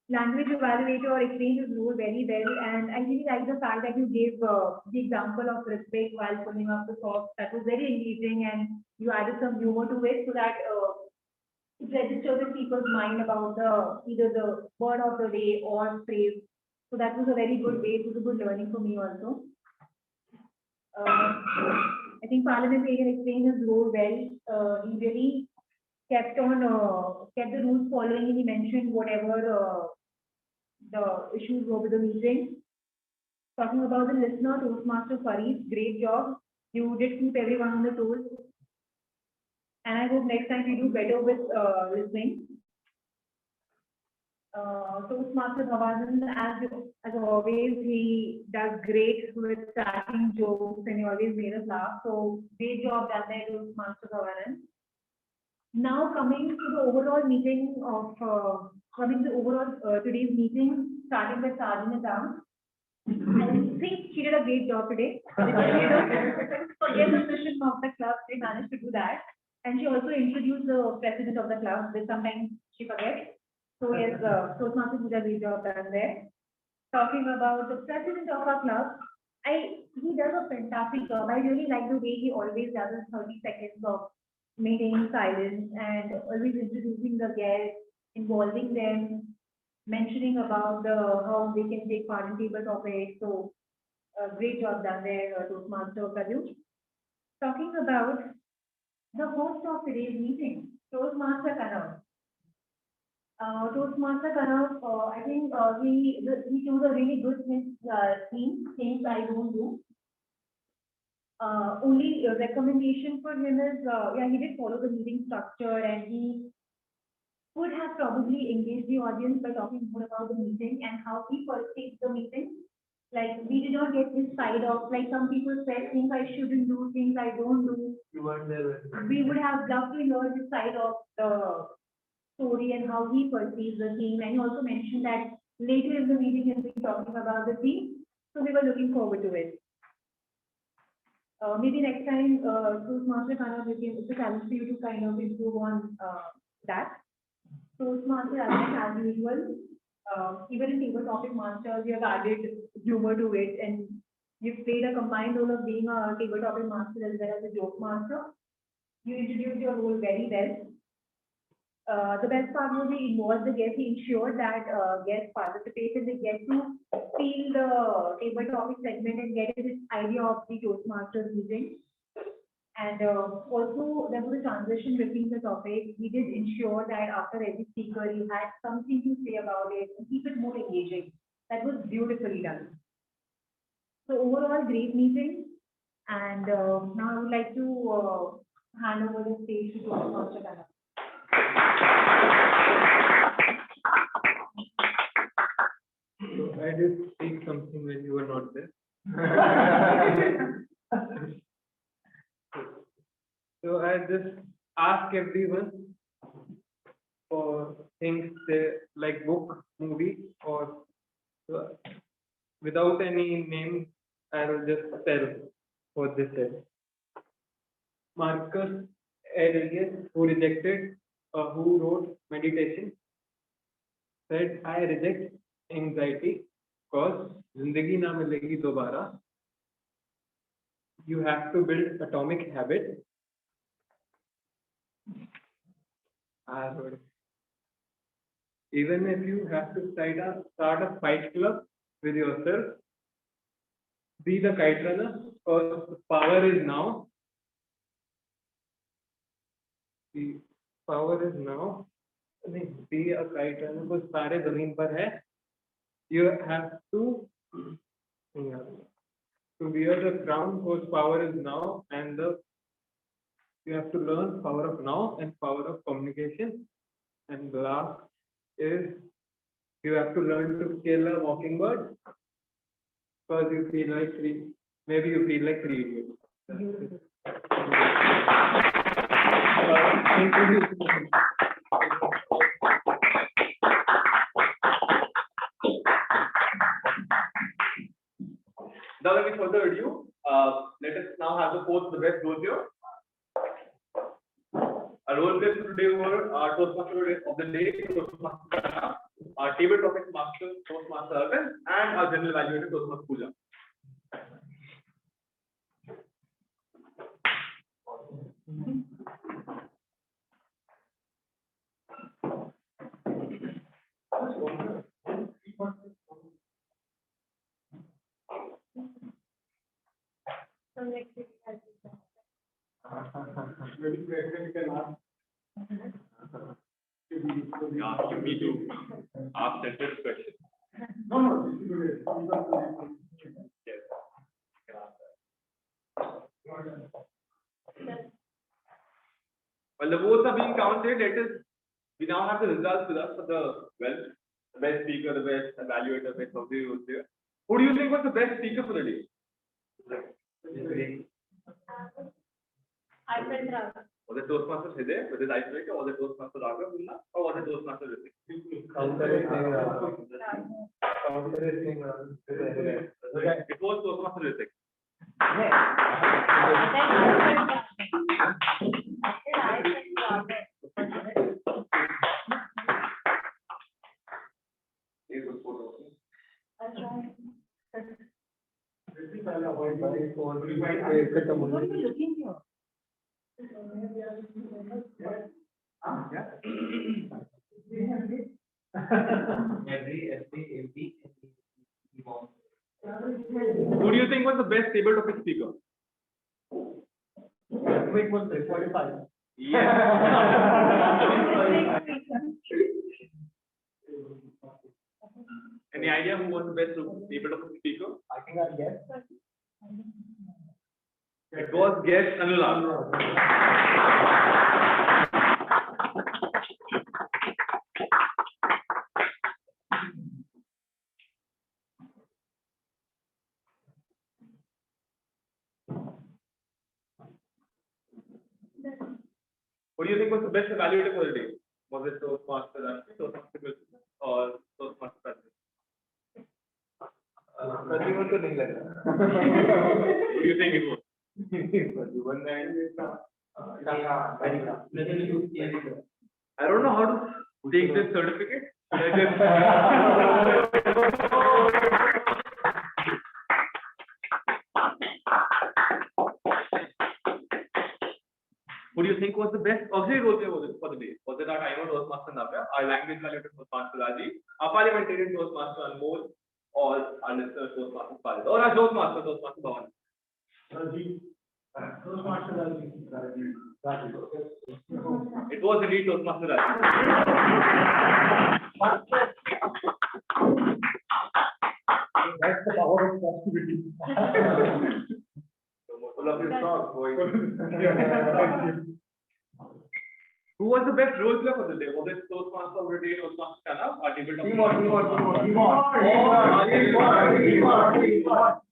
Language evaluator explained his role very well, and I really like the fact that you gave the example of respect while pulling up the socks. That was very engaging, and you added some humor to it so that it registers in people's mind about either the word of the day or phrase. So that was a very good way. It was a good learning for me also. I think parliamentarian explained his role well. He really kept the rules following, and he mentioned whatever the issues were with the meeting. Talking about the listener, Toastmaster Farid, great job. You did keep everyone on the toes. And I hope next time we do better with listening. Toastmaster Bhavan, as always, he does great with cracking jokes and he always made us laugh. So great job done there, Toastmaster Bhavan. Now coming to the overall meeting of today's meeting, starting with Sergeant Adam. I think she did a great job today. Because she didn't forget the mission of the club. She managed to do that. And she also introduced the president of the club, which sometimes she forgets. So yes, Toastmasters did a great job done there. Talking about the president of our club, he does a fantastic job. I really like the way he always does his 30 seconds of maintaining silence and always introducing the guests, involving them, mentioning about how they can take part in table topics. So great job done there, Toastmaster Pradyut. Talking about the host of today's meeting, Toastmaster Kanav. Toastmaster Kanav, I think he chose a really good theme, things I don't do. Only recommendation for him is, yeah, he did follow the meeting structure and he would have probably engaged the audience by talking more about the meeting and how he perceives the meeting. Like, we did not get this side of, like some people said, things I shouldn't do, things I don't do. You weren't there. We would have loved to hear this side of the story and how he perceives the theme. And he also mentioned that later in the meeting he'll be talking about the theme. So we were looking forward to it. Maybe next time, Toastmaster kind of it's a challenge for you to kind of improve on that. Toastmaster, as usual, even in table topic masters, you have added humor to it, and you've played a combined role of being a table topic master as well as a joke master. You introduced your role very well. The best part was he involved the guests. He ensured that guests participate and they get to feel the table topic segment and get this idea of the Toastmasters meeting. And also there was a transition between the topics. We did ensure that after every speaker he had something to say about it and keep it more engaging. That was beautifully done. So overall, great meeting. And now I would like to hand over the stage to Toastmaster Kanav. So I did speak something when you were not there. So I just ask everyone for things they like, book, movie, or without any name, I will just tell what they said. Marcus Aurelius, who wrote Meditation, said, I reject anxiety because zindagi na milegi dobara. You have to build atomic habit. Even if you have to start a fight club with yourself, be the kite runner because the power is now. The power is now. Be a kite runner because सारे ज़मीन पर है. You have to wear the crown because power is now, and you have to learn power of now and power of communication. And the last is you have to learn to kill a mockingbird because you feel like three. Maybe you feel like 3 idiots. Now, without further ado, let us now have the post the best role here. Our role plays today were our Toastmaster of the day, Toastmaster, our table topic master, Toastmaster Arvind, and our general evaluator, Toastmaster Pooja. You're asking me to ask sentence question. No. Yes. Well, the votes are being counted. We now have the results with us for the The best speaker, the best evaluator, best observer was there. Who do you think was the best speaker for the day? I felt Raghav. Was it Toastmasters Hideh with his icebreaker, or was it Toastmaster Raghav Mullah, or was it Toastmaster Ritik? It was Toastmaster Ritik. Who do you think was the best table topic speaker? Yes. Any idea who was the best table topic speaker? I think I guess. It was guest Anurag. What do you think was the best evaluator for the day? Was it Toastmaster Rashmi, Toastmaster Wilson, or Toastmaster President? What do you think it was? I don't know how to take this certificate. Should I just... Who do you think was the best auxiliary role player for the day? Was it our timer Toastmaster Navya, our language evaluator Toastmaster Raji, our parliamentarian Toastmaster Anmol, or our listener Toastmaster Farid, or our Toastmaster Bhavan? Toastmaster Raji. It was indeed Toastmaster Raji. That's the power of positivity. Who was the best role player for the day? Was it Toastmaster of the day, Toastmaster Chana, or table top?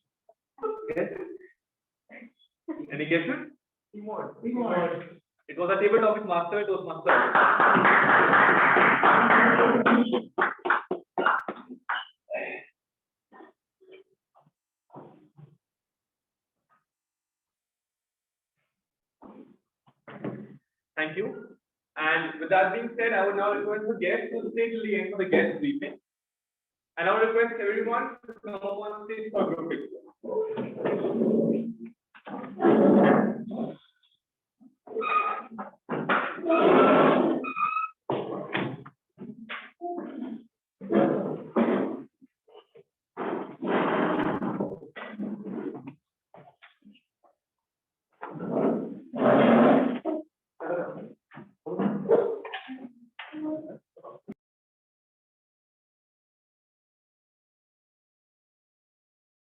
Any guesses? It was a table topic master, Toastmaster. Thank you. And with that being said, I would now request the guests to stay till the end for the guest briefing. And I would request everyone to come up on stage for a group picture.